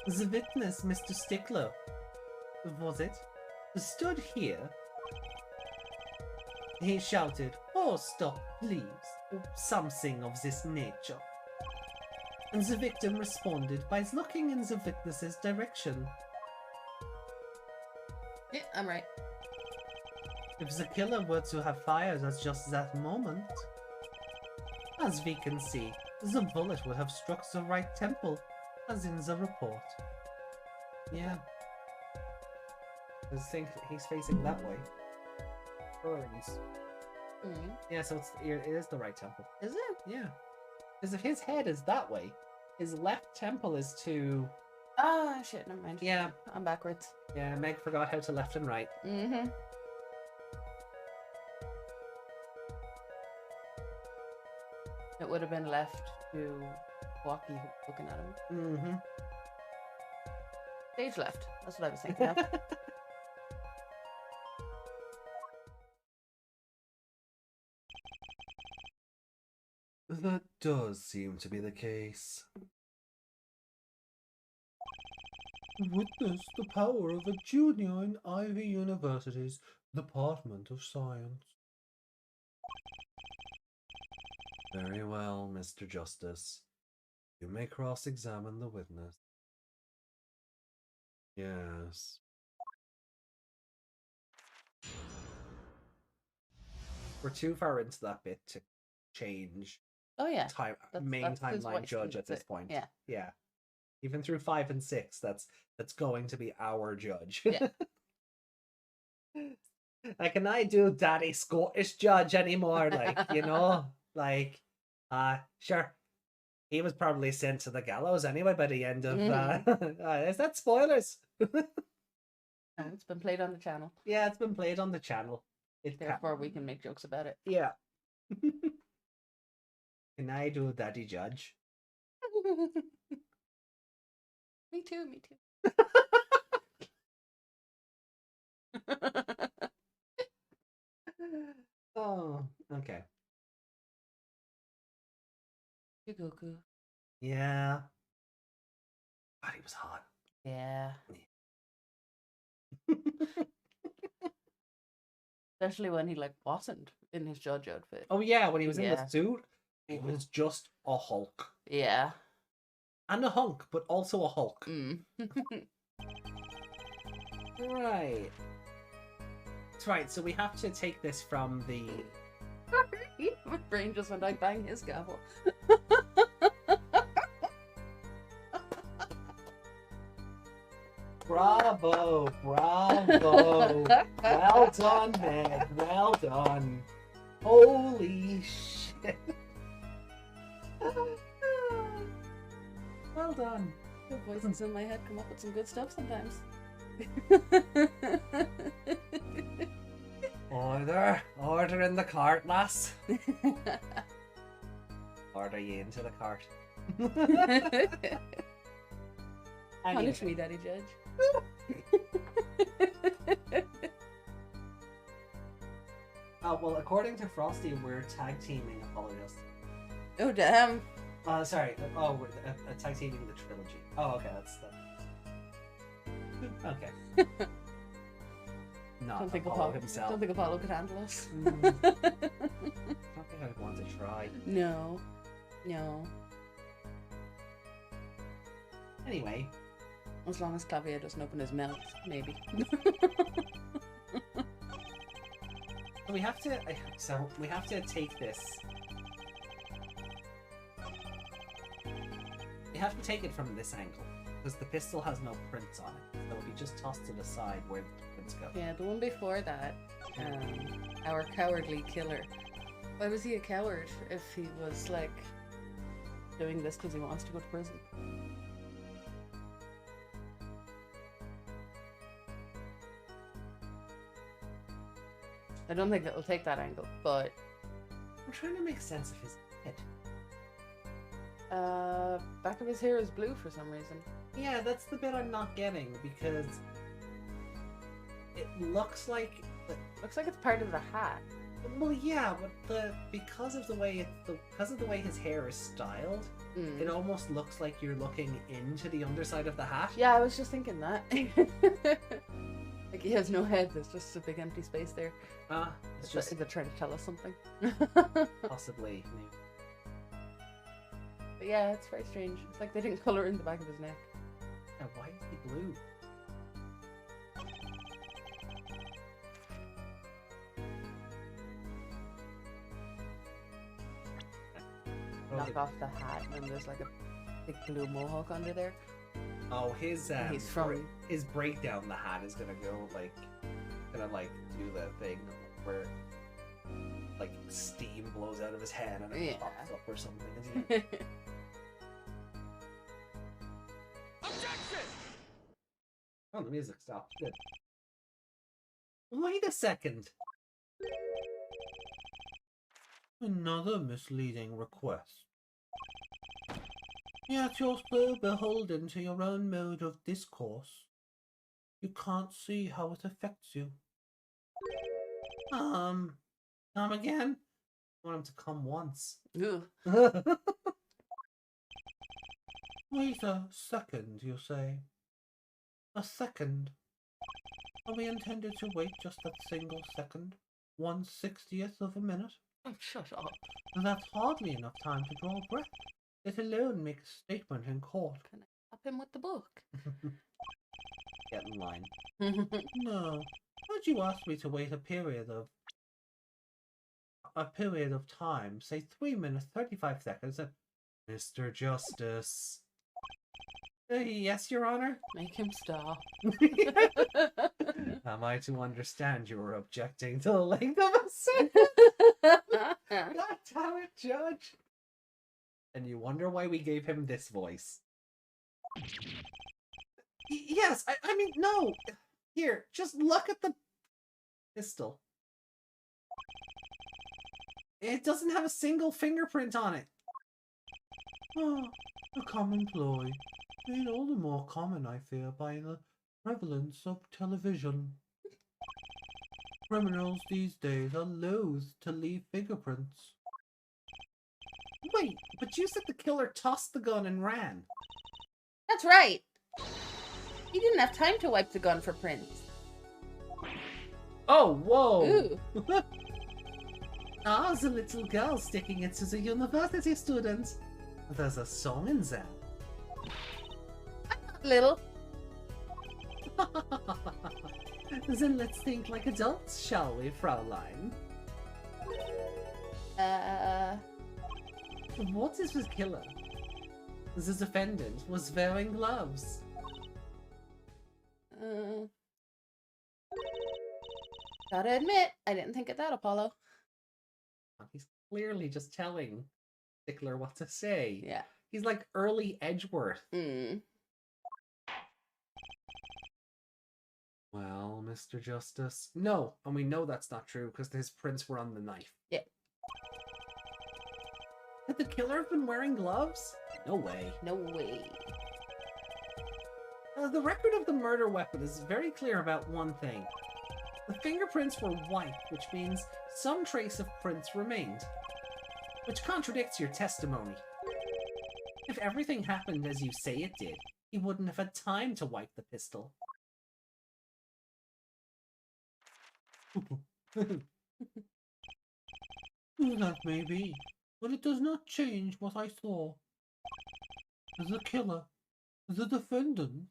The witness, Mr. Stickler, was it, stood here. He shouted, "Oh, stop, please," or something of this nature. And the victim responded by looking in the witness's direction. Yeah, I'm right. If the killer were to have fired at just that moment, as we can see, The bullet would have struck the right temple, as in the report. Yeah. I think he's facing that way. Burns. Yeah, so it is the right temple. Is it? Yeah. Because if his head is that way, his left temple is to... Ah, shit, never mind. Yeah. I'm backwards. Yeah, Meg forgot how to left and right. Mm-hmm. It would have been left to Walkie looking at him. Mm-hmm. Stage left. That's what I was thinking of. That does seem to be the case. Witness the power of a junior in Ivy University's Department of Science. Very well, Mr. Justice. You may cross-examine the witness. Yes. We're too far into that bit to change Oh yeah. main that's his timeline voice, judge at that's this it. point. Yeah. Yeah. Even through 5 and 6, that's going to be our judge. Yeah. Like, can I do Daddy Scottish judge anymore? Like, you know, like, sure. He was probably sent to the gallows anyway by the end of. Is that spoilers? No, it's been played on the channel. Yeah, it's been played on the channel. Therefore, we can make jokes about it. Yeah. Can I do Daddy Judge? Me too. Me too. Oh, okay. Goku. Yeah. God, he was hot. Yeah. Especially when he wasn't in his judge outfit. Oh yeah, when he was in the Yeah. suit, he was just a Hulk. Yeah. And a hunk, but also a Hulk. Mm. Right. That's right, so we have to take this from the... My brain just went, I bang his gavel. Bravo, bravo. Well done, Meg, well done. Holy shit. Well done. The voices in my head come up with some good stuff sometimes. Order in the cart, lass. Order you into the cart. Punish me, Daddy Judge. Well, according to Frosty, we're tag teaming Apologist. Oh, damn. Sorry. Oh, we're tag teaming the trilogy. Oh, okay, that's the. Okay. Not Don't think Apollo himself. Don't think Apollo could handle us. Don't think I'd want to try. No. No. Anyway. As long as Clavier doesn't open his mouth, maybe. We have to. So we have to take this. We have to take it from this angle because the pistol has no prints on it. So if you just tossed it aside, where the prints go? Yeah, the one before that, our cowardly killer. Why was he a coward if he was doing this because he wants to go to prison? I don't think it'll take that angle, but I'm trying to make sense of his head. back of his hair is blue for some reason. Yeah, that's the bit I'm not getting because it looks like. Looks like it's part of the hat. Well, yeah, but because of the way his hair is styled, it almost looks like you're looking into the underside of the hat. Yeah, I was just thinking that. Like he has no head, there's just a big empty space there. It's just Is it trying to tell us something? possibly. Maybe. But yeah, it's very strange. It's like they didn't colour in the back of his neck. Yeah, why is he blue? knock off the hat, and then there's like a big blue mohawk under there. Oh, his He's from- his breakdown. The hat is gonna go like, do the thing where like steam blows out of his head and it Yeah. pops up or something, isn't it? Objection! Oh, the music stopped. Good. Wait a second. Another misleading request. Yet you're so beholden to your own mode of discourse. You can't see how it affects you. Come again? I want him to come once. Ooh. Wait a second, you say. A second? Are we intended to wait just that single second? 1/60th of a minute? Oh, shut up. That's hardly enough time to draw breath, let alone make a statement in court. Can I stop him with the book? Get in line. No. Would you ask me to wait a period of time, say 3 minutes 35 seconds, and Mr. Justice. Yes, Your Honor. Make him stop. Am I to understand you were objecting to the length of a sentence? God damn it, Judge. And you wonder why we gave him this voice. Yes, I mean, no. Here, just look at the pistol. It doesn't have a single fingerprint on it. Ah, a common ploy, made all the more common, I fear, by the prevalence of television. Criminals these days are loath to leave fingerprints. Wait, but you said the killer tossed the gun and ran. That's right. He didn't have time to wipe the gun for prints. Oh, whoa. Ooh. Ah, the little girl sticking it to the university students. There's a song in there. Little. Then let's think like adults, shall we, Fraulein? What is with killer? The defendant was wearing gloves. Gotta admit, I didn't think of that, Apollo. He's clearly just telling Stickler what to say. Yeah. He's like early Edgeworth. Well, Mr. Justice. No, and we know that's not true because his prints were on the knife. Yeah. Could the killer have been wearing gloves? No way. No way. The record of the murder weapon is very clear about one thing. The fingerprints were white, which means some trace of prints remained. Which contradicts your testimony. If everything happened as you say it did, he wouldn't have had time to wipe the pistol. That may be, but it does not change what I saw. The killer, the defendant,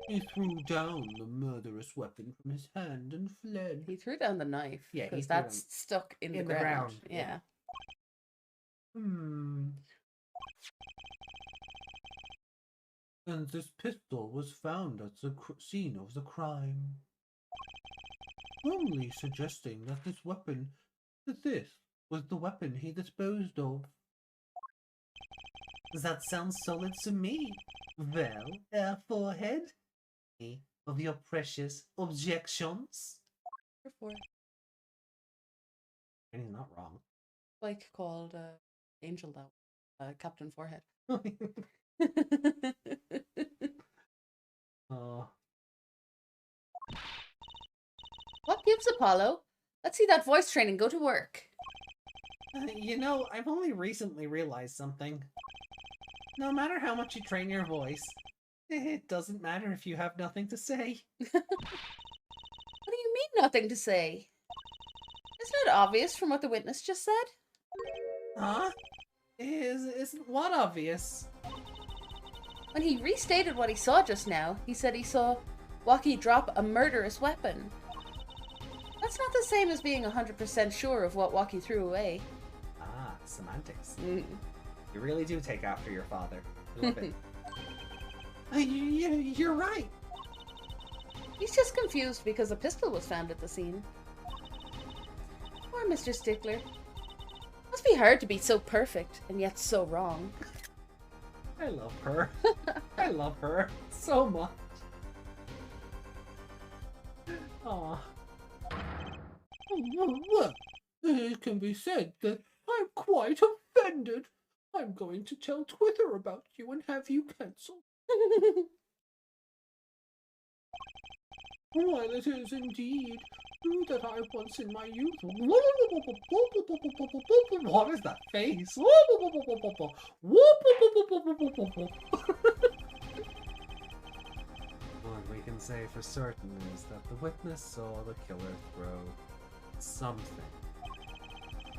he threw down the murderous weapon from his hand and fled. He threw down the knife. Yeah, he because threw that's down- stuck in the in the ground. ground, Yeah. And this pistol was found at the scene of the crime. Only suggesting that this was the weapon he disposed of. That sounds solid to me. Well, forehead? Any of your precious objections? Therefore, And he's not wrong. like called Angel that Captain Forehead. Oh. What gives, Apollo? Let's see that voice training go to work. You know, I've only recently realized something. No matter how much you train your voice, it doesn't matter if you have nothing to say. What do you mean nothing to say? Isn't it obvious from what the witness just said? Huh? Isn't what obvious? When he restated what he saw just now, he said he saw Waki drop a murderous weapon. That's not the same as being 100% sure of what Waki threw away. Ah, semantics. Mm. You really do take after your father. I love it. You're right. He's just confused because a pistol was found at the scene. Poor Mr. Stickler. Must be hard to be so perfect and yet so wrong. I love her. I love her so much. Aw. Well, it can be said that I'm quite offended. I'm going to tell Twitter about you and have you cancelled. While it is indeed true that I once in my youth... What is that face? What we can say for certain is that the witness saw the killer throw something.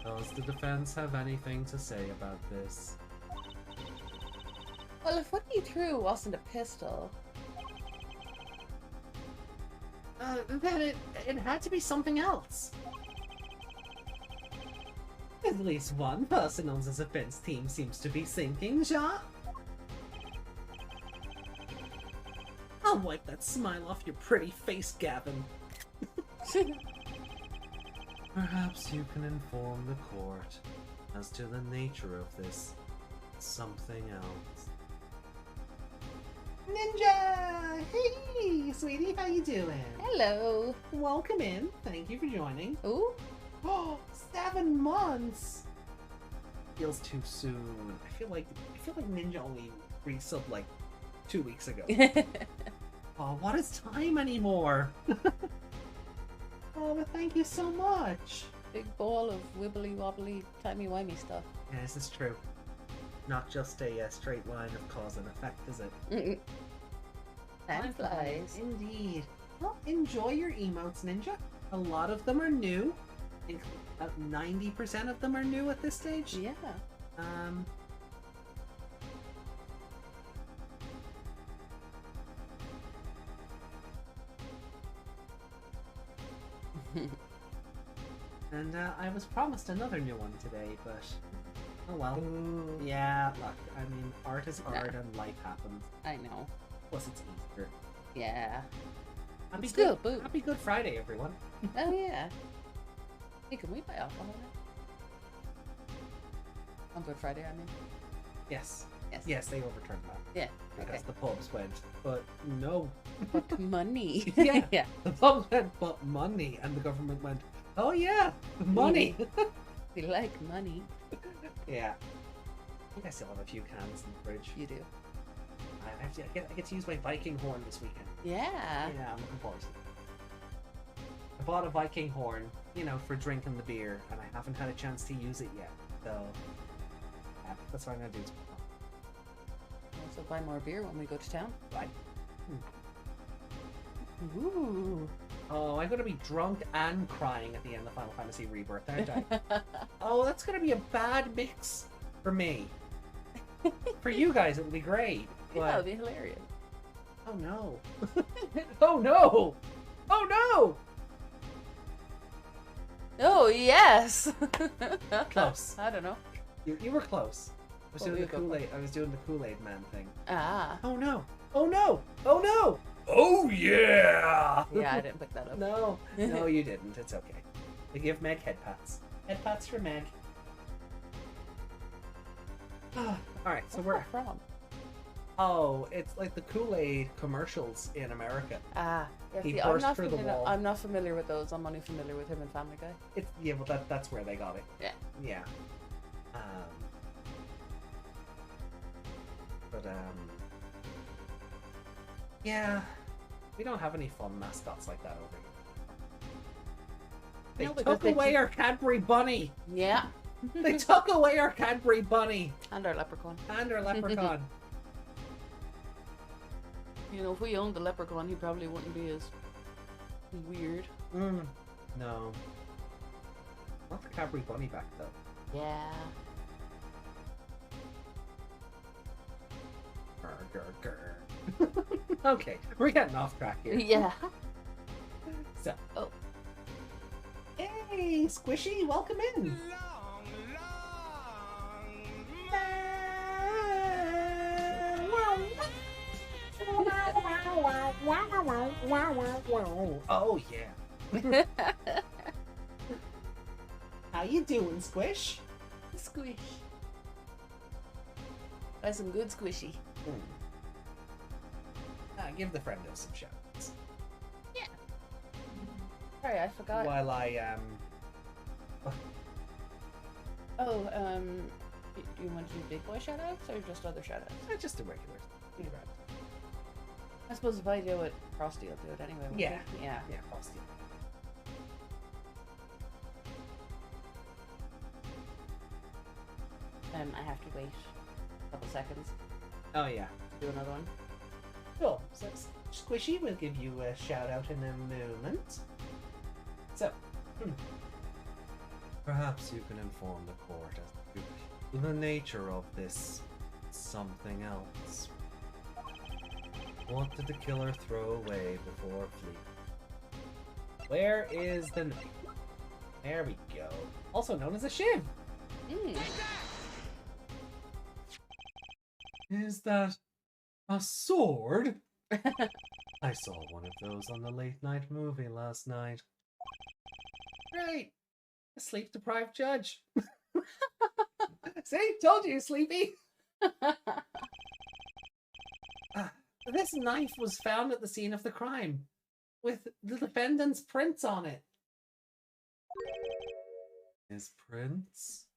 Does the defense have anything to say about this? Well, if what he threw wasn't a pistol... Then it had to be something else. At least one person on the defense team seems to be sinking, Ja. I'll wipe that smile off your pretty face, Gavin. Perhaps you can inform the court as to the nature of this something else. Ninja! Hey, sweetie, how you doing? Hello. Welcome in. Thank you for joining. Ooh. Oh, 7 months. Feels too soon. I feel like Ninja only resubbed like 2 weeks ago. Oh, what is time anymore? Oh, but thank you so much. Big ball of wibbly wobbly timey wimey stuff. Yeah, this is true. Not just a straight line of cause and effect, is it? Mm-mm. Time flies. Indeed. Well, enjoy your emotes, Ninja. A lot of them are new. I think about 90% of them are new at this stage. Yeah. And I was promised another new one today, but oh well. Ooh. Yeah, look, I mean, art is art Yeah. and life happens. I know. Plus, it's Easter. Yeah. Happy Still, good, boo. Happy Good Friday, everyone. Oh yeah. Hey, can we buy alcohol now? On Good Friday, I mean. Yes. Yes. Yes, they overturned that Yeah. because Okay. the pubs went, but no. But money. Yeah. Yeah. The pubs went, but money, and the government went, oh yeah, money. We like money. Yeah. I think I still have a few cans in the fridge. You do. I get to use my Viking horn this weekend. Yeah. Yeah, I'm looking forward to it. I bought a Viking horn, you know, for drinking the beer, and I haven't had a chance to use it yet. So, yeah, that's what I'm gonna do. Also buy more beer when we go to town. Right. Ooh. Oh, I'm gonna be drunk and crying at the end of Final Fantasy Rebirth, aren't I? Oh, that's gonna be a bad mix for me. For you guys, it'll be great. Yeah, But... that'll be hilarious. Oh no. Oh no! Oh no! Oh yes. Close. I don't know. You were close. I was What doing were the you going for? Kool-Aid. I was doing the Kool-Aid man thing. Ah. Oh no! Oh no! Oh no! Oh yeah! Yeah, I didn't pick that up. No, no, you didn't. It's okay. They give Meg head pats. Head pats for Meg. All right, so What's we're. that from? Oh, it's like the Kool-Aid commercials in America. Ah. Yeah, He see, I'm burst not through the familiar. wall. I'm not familiar with those. I'm only familiar with him and Family Guy. It's yeah, well that's where they got it. Yeah. Yeah. But yeah, we don't have any fun mascots like that over here. No, They because took they away keep- our Cadbury bunny. Yeah. They took away our Cadbury bunny And our leprechaun. and our leprechaun. You know, if we owned the leprechaun, he probably wouldn't be as weird. No. Not the Cadbury bunny back though. Yeah. Okay, we're getting off track here. Yeah. So. Oh. Hey, Squishy, welcome in. Long, long Oh yeah. How you doing, Squish? Squish. That's some good squishy. Give the friendo some shoutouts. Yeah. Sorry, I forgot. While I Oh, do you want to do big boy shoutouts or just other shoutouts? just a regular. I suppose if I do it, Frosty will do it anyway. won't Yeah. he? Yeah. Yeah, Frosty. I have to wait a couple seconds Oh yeah. to do another one. Cool. So Squishy will give you a shout out in a moment. So, perhaps you can inform the court as to the nature of this something else. What did the killer throw away before fleeing? Where is the knife? There we go. Also known as a shiv. Is that a sword? I saw one of those on the late night movie last night. Great. A sleep deprived judge. See, told you, Sleepy. This knife was found at the scene of the crime with the defendant's prints on it. His prints?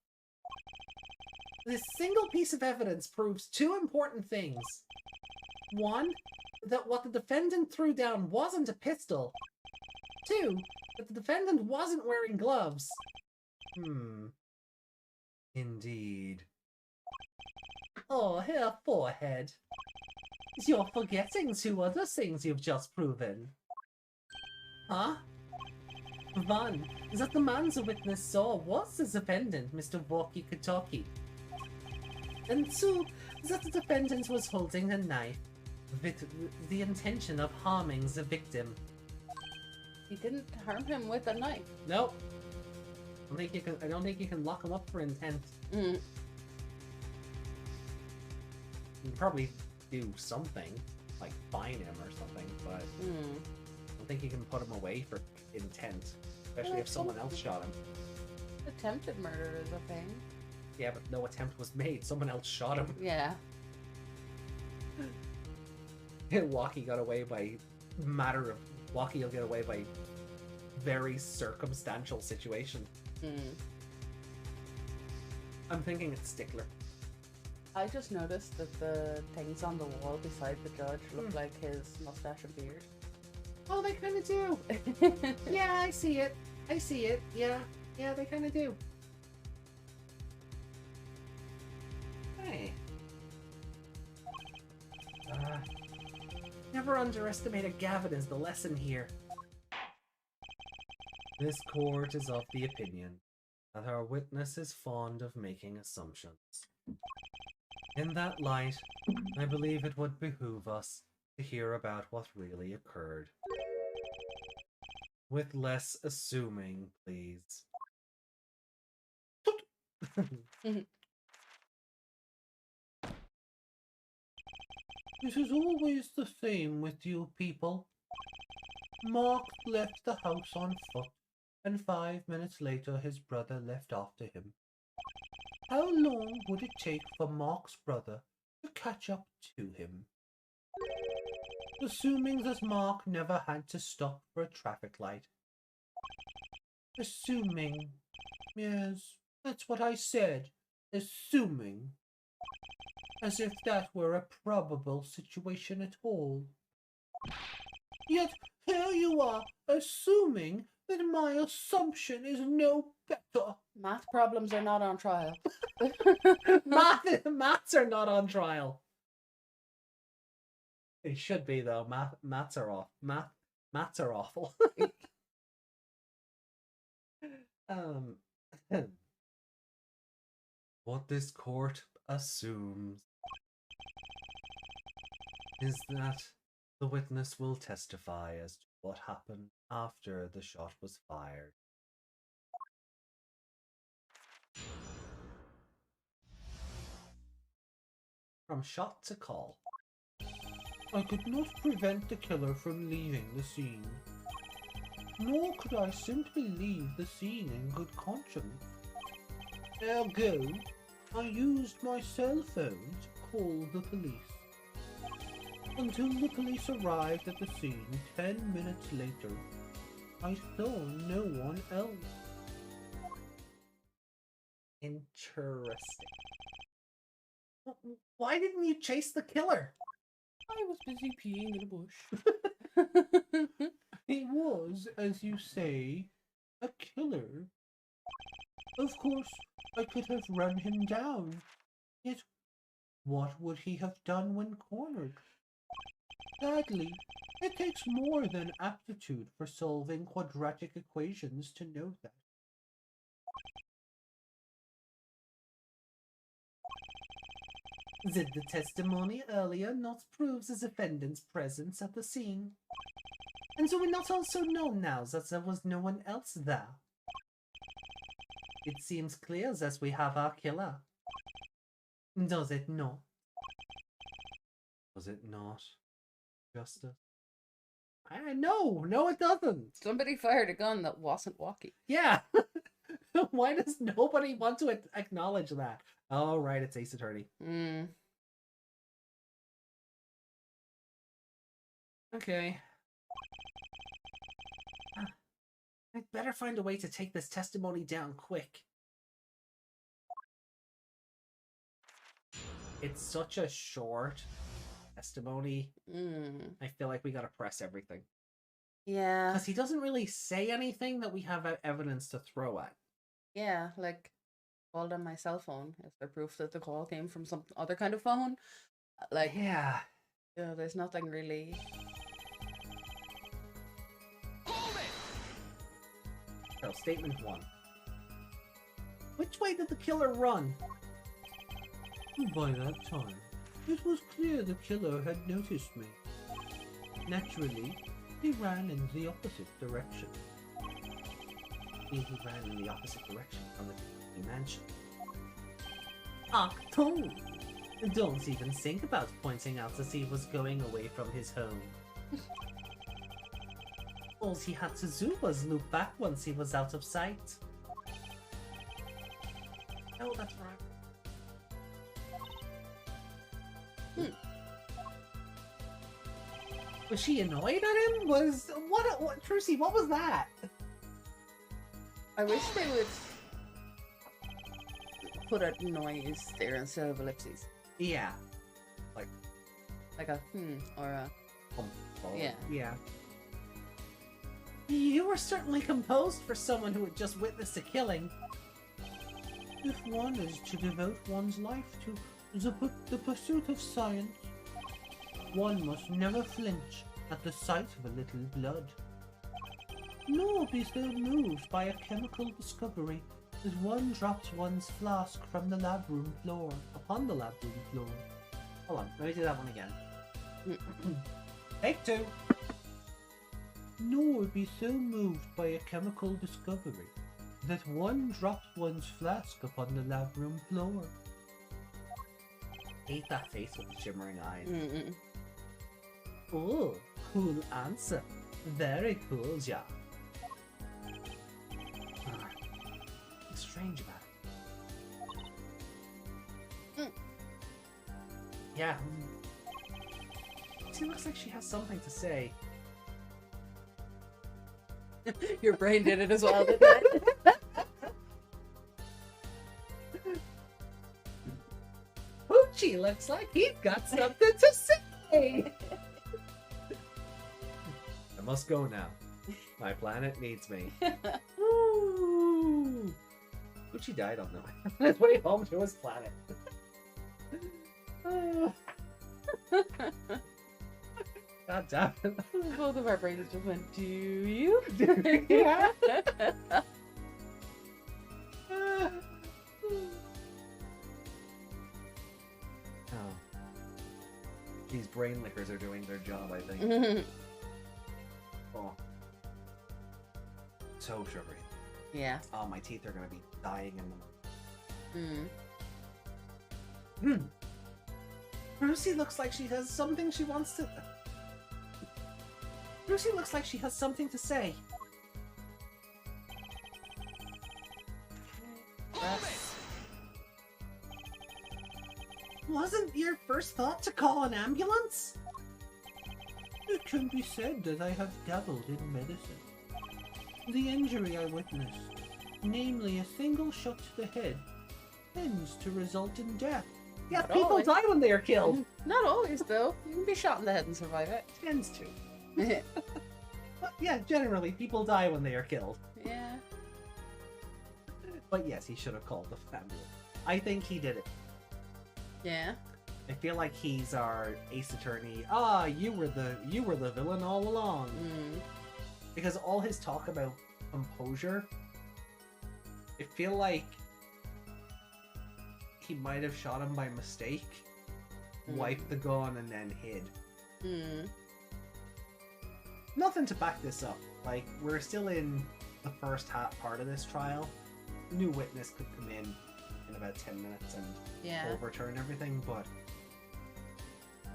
This single piece of evidence proves two important things. One, that what the defendant threw down wasn't a pistol. Two, that the defendant wasn't wearing gloves. Indeed. Oh, her forehead. You're forgetting two other things you've just proven. Huh? One, that the man the witness saw was the defendant, Mr. Walkie-Talkie. And two, that the defendant was holding a knife with the intention of harming the victim. He didn't harm him with a knife. Nope. I don't think you can lock him up for intent. You can probably do something, like fine him or something, but I don't think you can put him away for intent, especially if someone else shot him. Attempted murder is a thing. Yeah, but no attempt was made. Someone else shot him. Yeah. Walkie got away by Walkie will get away by very circumstantial situation. I'm thinking it's Stickler. I just noticed that the things on the wall beside the judge look like his mustache and beard. Oh, they kind of do. Yeah, I see it. Yeah, they kind of do. Hey. Never underestimate a Gavin is the lesson here. This court is of the opinion that our witness is fond of making assumptions. In that light, I believe it would behoove us to hear about what really occurred. With less assuming, please. This is always the same with you people. Mark left the house on foot, and 5 minutes later his brother left after him. How long would it take for Mark's brother to catch up to him? Assuming that Mark never had to stop for a traffic light. Assuming. Yes, that's what I said. Assuming. As if that were a probable situation at all. Yet here you are, assuming that my assumption is no better. Math problems are not on trial. Maths are not on trial. It should be though. Maths are off. Maths are awful. What this court assumes is that the witness will testify as to what happened after the shot was fired. From shot to call. I could not prevent the killer from leaving the scene. Nor could I simply leave the scene in good conscience. Ergo, I used my cell phone to call the police. Until the police arrived at the scene 10 minutes later, I saw no one else. Interesting. Why didn't you chase the killer? I was busy peeing in a bush. He was, as you say, a killer. Of course, I could have run him down. Yet, what would he have done when cornered? Sadly, it takes more than aptitude for solving quadratic equations to know that. Did the testimony earlier not prove the defendant's presence at the scene? And do we not also know now that there was no one else there? It seems clear that we have our killer. Does it not? Does it not, Justice? No, it doesn't. Somebody fired a gun that wasn't walkie. Yeah. Why does nobody want to acknowledge that? Oh, right, it's Ace Attorney. Okay. I'd better find a way to take this testimony down quick. It's such a short testimony. I feel like we gotta press everything. Yeah. Because he doesn't really say anything that we have evidence to throw at. Yeah, like, called on my cell phone. Is there proof that the call came from some other kind of phone? Like, Yeah. there's nothing really. Hold it! So, statement 1. Which way did the killer run? By that time, it was clear the killer had noticed me. Naturally, he ran in the opposite direction. He ran in the opposite direction from the mansion. Auld! Don't even think about pointing out that he was going away from his home. All he had to do was look back once he was out of sight. Oh, that's right. Was she annoyed at him? What Trucy, what was that? I wish they would put a noise there instead of ellipses. Yeah. Like a or a. Yeah. Yeah. You were certainly composed for someone who had just witnessed a killing. If one is to devote one's life to the pursuit of science, one must never flinch at the sight of a little blood. Nor be so moved by a chemical discovery as one drops one's flask from the lab room floor upon the lab room floor. Hold on, let me do that one again. Take 2. Nor be so moved by a chemical discovery that one drops one's flask upon the lab room floor. Hate that face with the shimmering eyes. Oh, Cool answer. Very cool, ja. What's strange about it? Yeah. She looks like she has something to say. Your brain did it as well, didn't it? Poochie looks like he's got something to say. I must go now. My planet needs me. Woo! Poochie died on his way home to his planet. God damn it. Both of our brains just went, do you? Yeah. Oh. These brain lickers are doing their job, I think. Oh. So sugary. Yeah. Oh, my teeth are gonna be dying in them. Lucy looks like she has something she wants to... Lucy looks like she has something to say. Yes. Wasn't your first thought to call an ambulance? It can be said that I have dabbled in medicine. The injury I witnessed, namely a single shot to the head, tends to result in death. Yeah, Not people always. die when they are killed. Not always, though. You can be shot in the head and survive it. Tends to. But yeah, generally, people die when they are killed. Yeah. But yes, he should have called the family. I think he did it. Yeah. I feel like he's our ace attorney. Ah, you were the villain all along. Mm. Because all his talk about composure, I feel like he might have shot him by mistake, wiped the gun, and then hid. Mm. Nothing to back this up. Like, we're still in the first half part of this trial. New witness could come in about 10 minutes and Yeah. overturn everything, but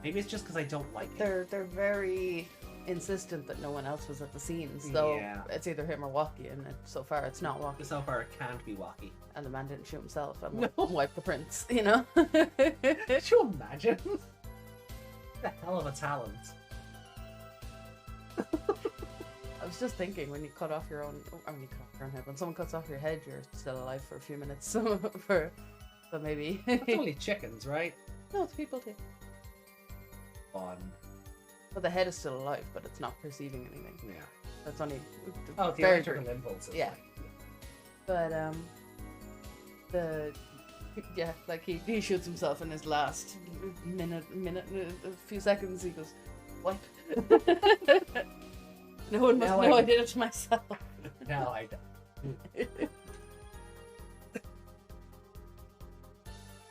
maybe it's just because I don't like it. They're very insistent that no one else was at the scenes, though. Yeah. It's either him or Waki, and so far it's not Waki. So far, it can't be wacky. And the man didn't shoot himself and No. wipe the prints, you know? Could you imagine? The hell of a talent. I was just thinking, when you cut off your own, I mean, you cut off your own head. When someone cuts off your head, you're still alive for a few minutes. So maybe. That's only chickens, right? No, it's people too. Fun. But the head is still alive, but it's not perceiving anything. Yeah. That's only Oh, the very electrical brief. impulses. Yeah. But like he shoots himself in his last minute, a few seconds. He goes, "What?" No one must Now know I- I did it to myself. Now I don't.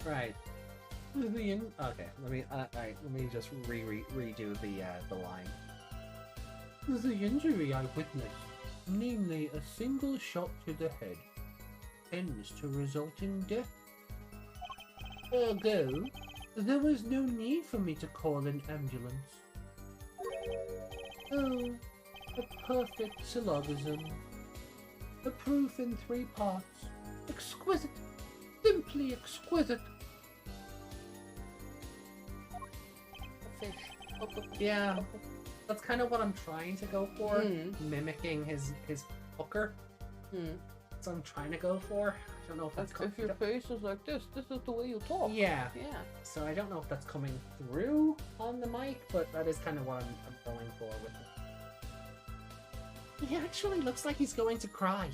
Right. Okay. Let me. Alright. Let me just redo the line. The injury I witnessed, namely a single shot to the head, tends to result in death. Ergo, there was no need for me to call an ambulance. Oh, a perfect syllogism. A proof in 3 parts. Exquisite. Simply exquisite. A fish. Yeah. That's kind of what I'm trying to go for. Mm. Mimicking his hooker. Hmm. So I'm trying to go for. I don't know if that's If your face is like this is the way you talk. Yeah. Yeah. So I don't know if that's coming through on the mic, but that is kind of what I'm going for with it. He actually looks like he's going to cry.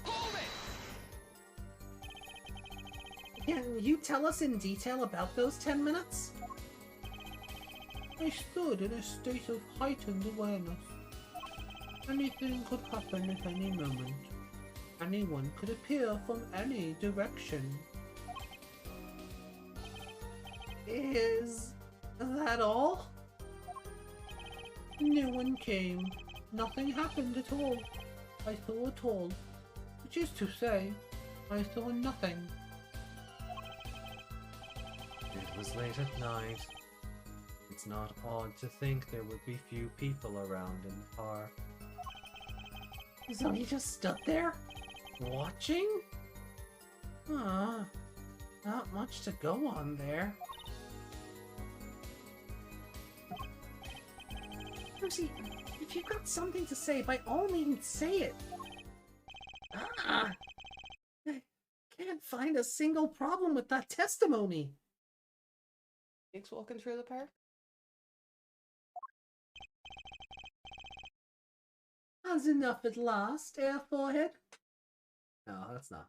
Hold it! Can you tell us in detail about those 10 minutes? I stood in a state of heightened awareness. Anything could happen at any moment. Anyone could appear from any direction. Is that all? No one came. Nothing happened at all. I saw it all. Which is to say, I saw nothing. It was late at night. It's not odd to think there would be few people around in the park. So he just stood there, watching? Ah, not much to go on there. Lucy, if you've got something to say, by all means say it. Ah, I can't find a single problem with that testimony. Nick's walking through the park. Has enough at last, air forehead? No, that's not.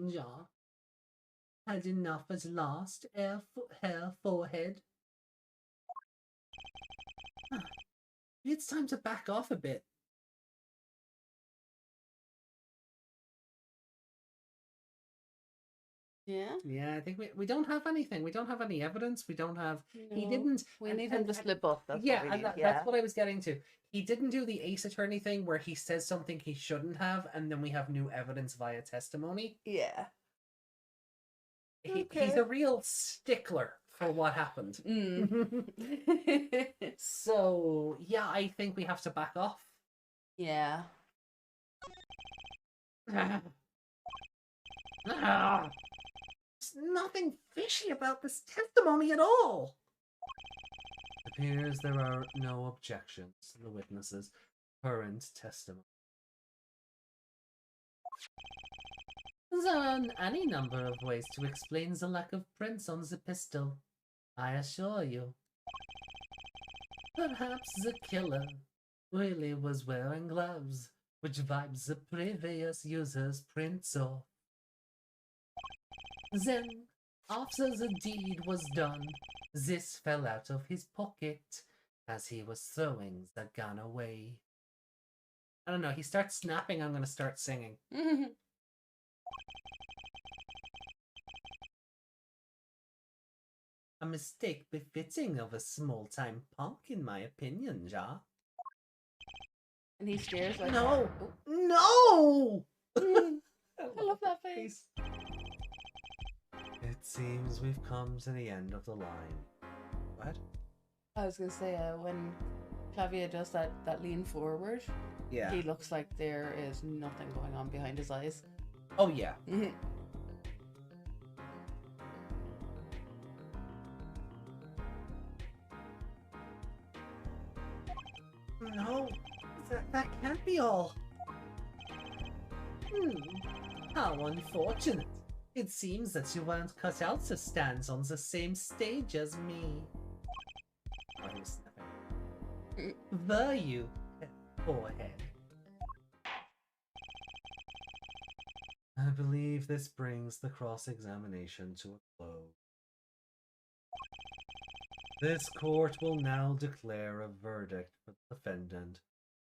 Yeah. Had enough at last, hair forehead? Ah, it's time to back off a bit. Yeah. Yeah, I think we don't have anything. We don't have any evidence. We don't have. He No. didn't. We and- need him and- to and- slip up. That's yeah, what we and need. that's what I was getting to. He didn't do the Ace Attorney thing where he says something he shouldn't have, and then we have new evidence via testimony. Yeah. He's Okay. a real stickler for what happened. Mm. So yeah, I think we have to back off. Yeah. There's nothing fishy about this testimony at all. Appears there are no objections to the witness's current testimony. There are any number of ways to explain the lack of prints on the pistol, I assure you. Perhaps the killer really was wearing gloves, which wipes the previous user's prints off. Then, after the deed was done, this fell out of his pocket as he was throwing the gun away. I don't know, he starts snapping, I'm gonna start singing. A mistake befitting of a small-time punk, in my opinion, Ja. And he stares like No! Oh. No! I love that face. It seems we've come to the end of the line. What? I was gonna say when Clavia does that lean forward, Yeah. he looks like there is nothing going on behind his eyes. Oh, yeah. No, that can't be all. How unfortunate. It seems that you weren't cut out to stand on the same stage as me. Oh, he was snapping. Were you, forehead? I believe this brings the cross-examination to a close. This court will now declare a verdict for the defendant,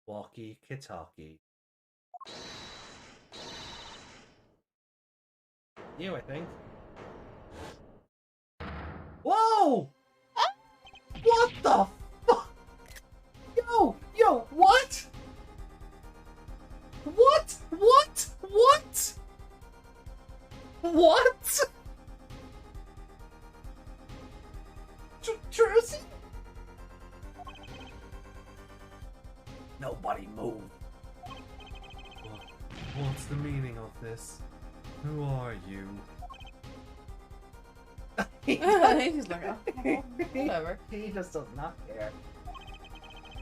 Lachicavaga. You, I think. Whoa! What the fuck? Yo, what? What? Trucy? Nobody move. What's the meaning of this? Who are you? He's like, oh, whatever. He just does not care.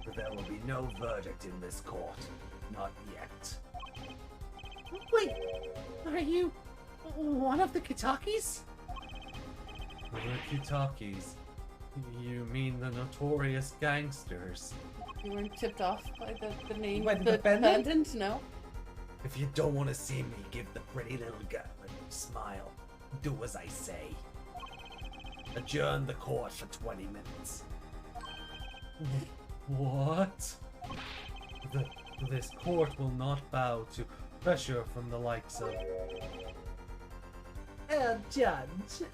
But there will be no verdict in this court. Not yet. Wait, are you one of the Kitakis? The Kitakis? You mean the notorious gangsters? You weren't tipped off by the name By of the the defendant? defendant? No. If you don't want to see me give the pretty little girl a smile, do as I say. Adjourn the court for 20 minutes. What? This court will not bow to pressure from the likes of... Judge.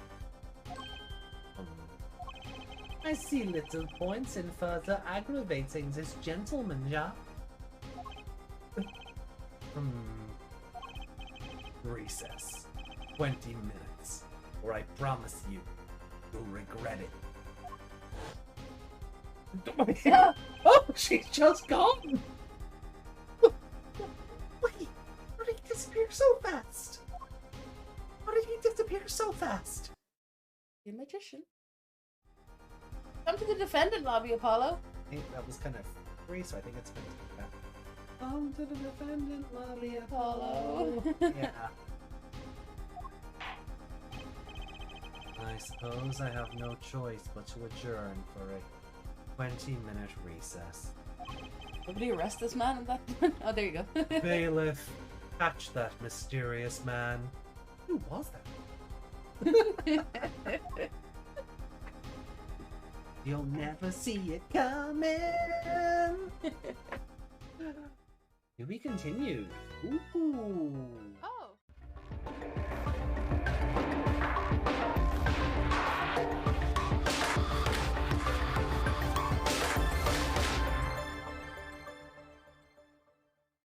I see little points in further aggravating this gentleman, ja? Recess. 20 minutes. Or I promise you, you'll regret it. Oh, she's just gone! Wait, how did he disappear so fast? How did he disappear so fast? You're a magician. Come to the defendant lobby, Apollo. I think that was kind of free, so I think it's been back. Come to the defendant lobby, Apollo. Yeah. I suppose I have no choice but to adjourn for a 20-minute recess. Nobody arrest this man. Oh, there you go. Bailiff, catch that mysterious man. Who was that? You'll never see it coming. To be continued. Ooh.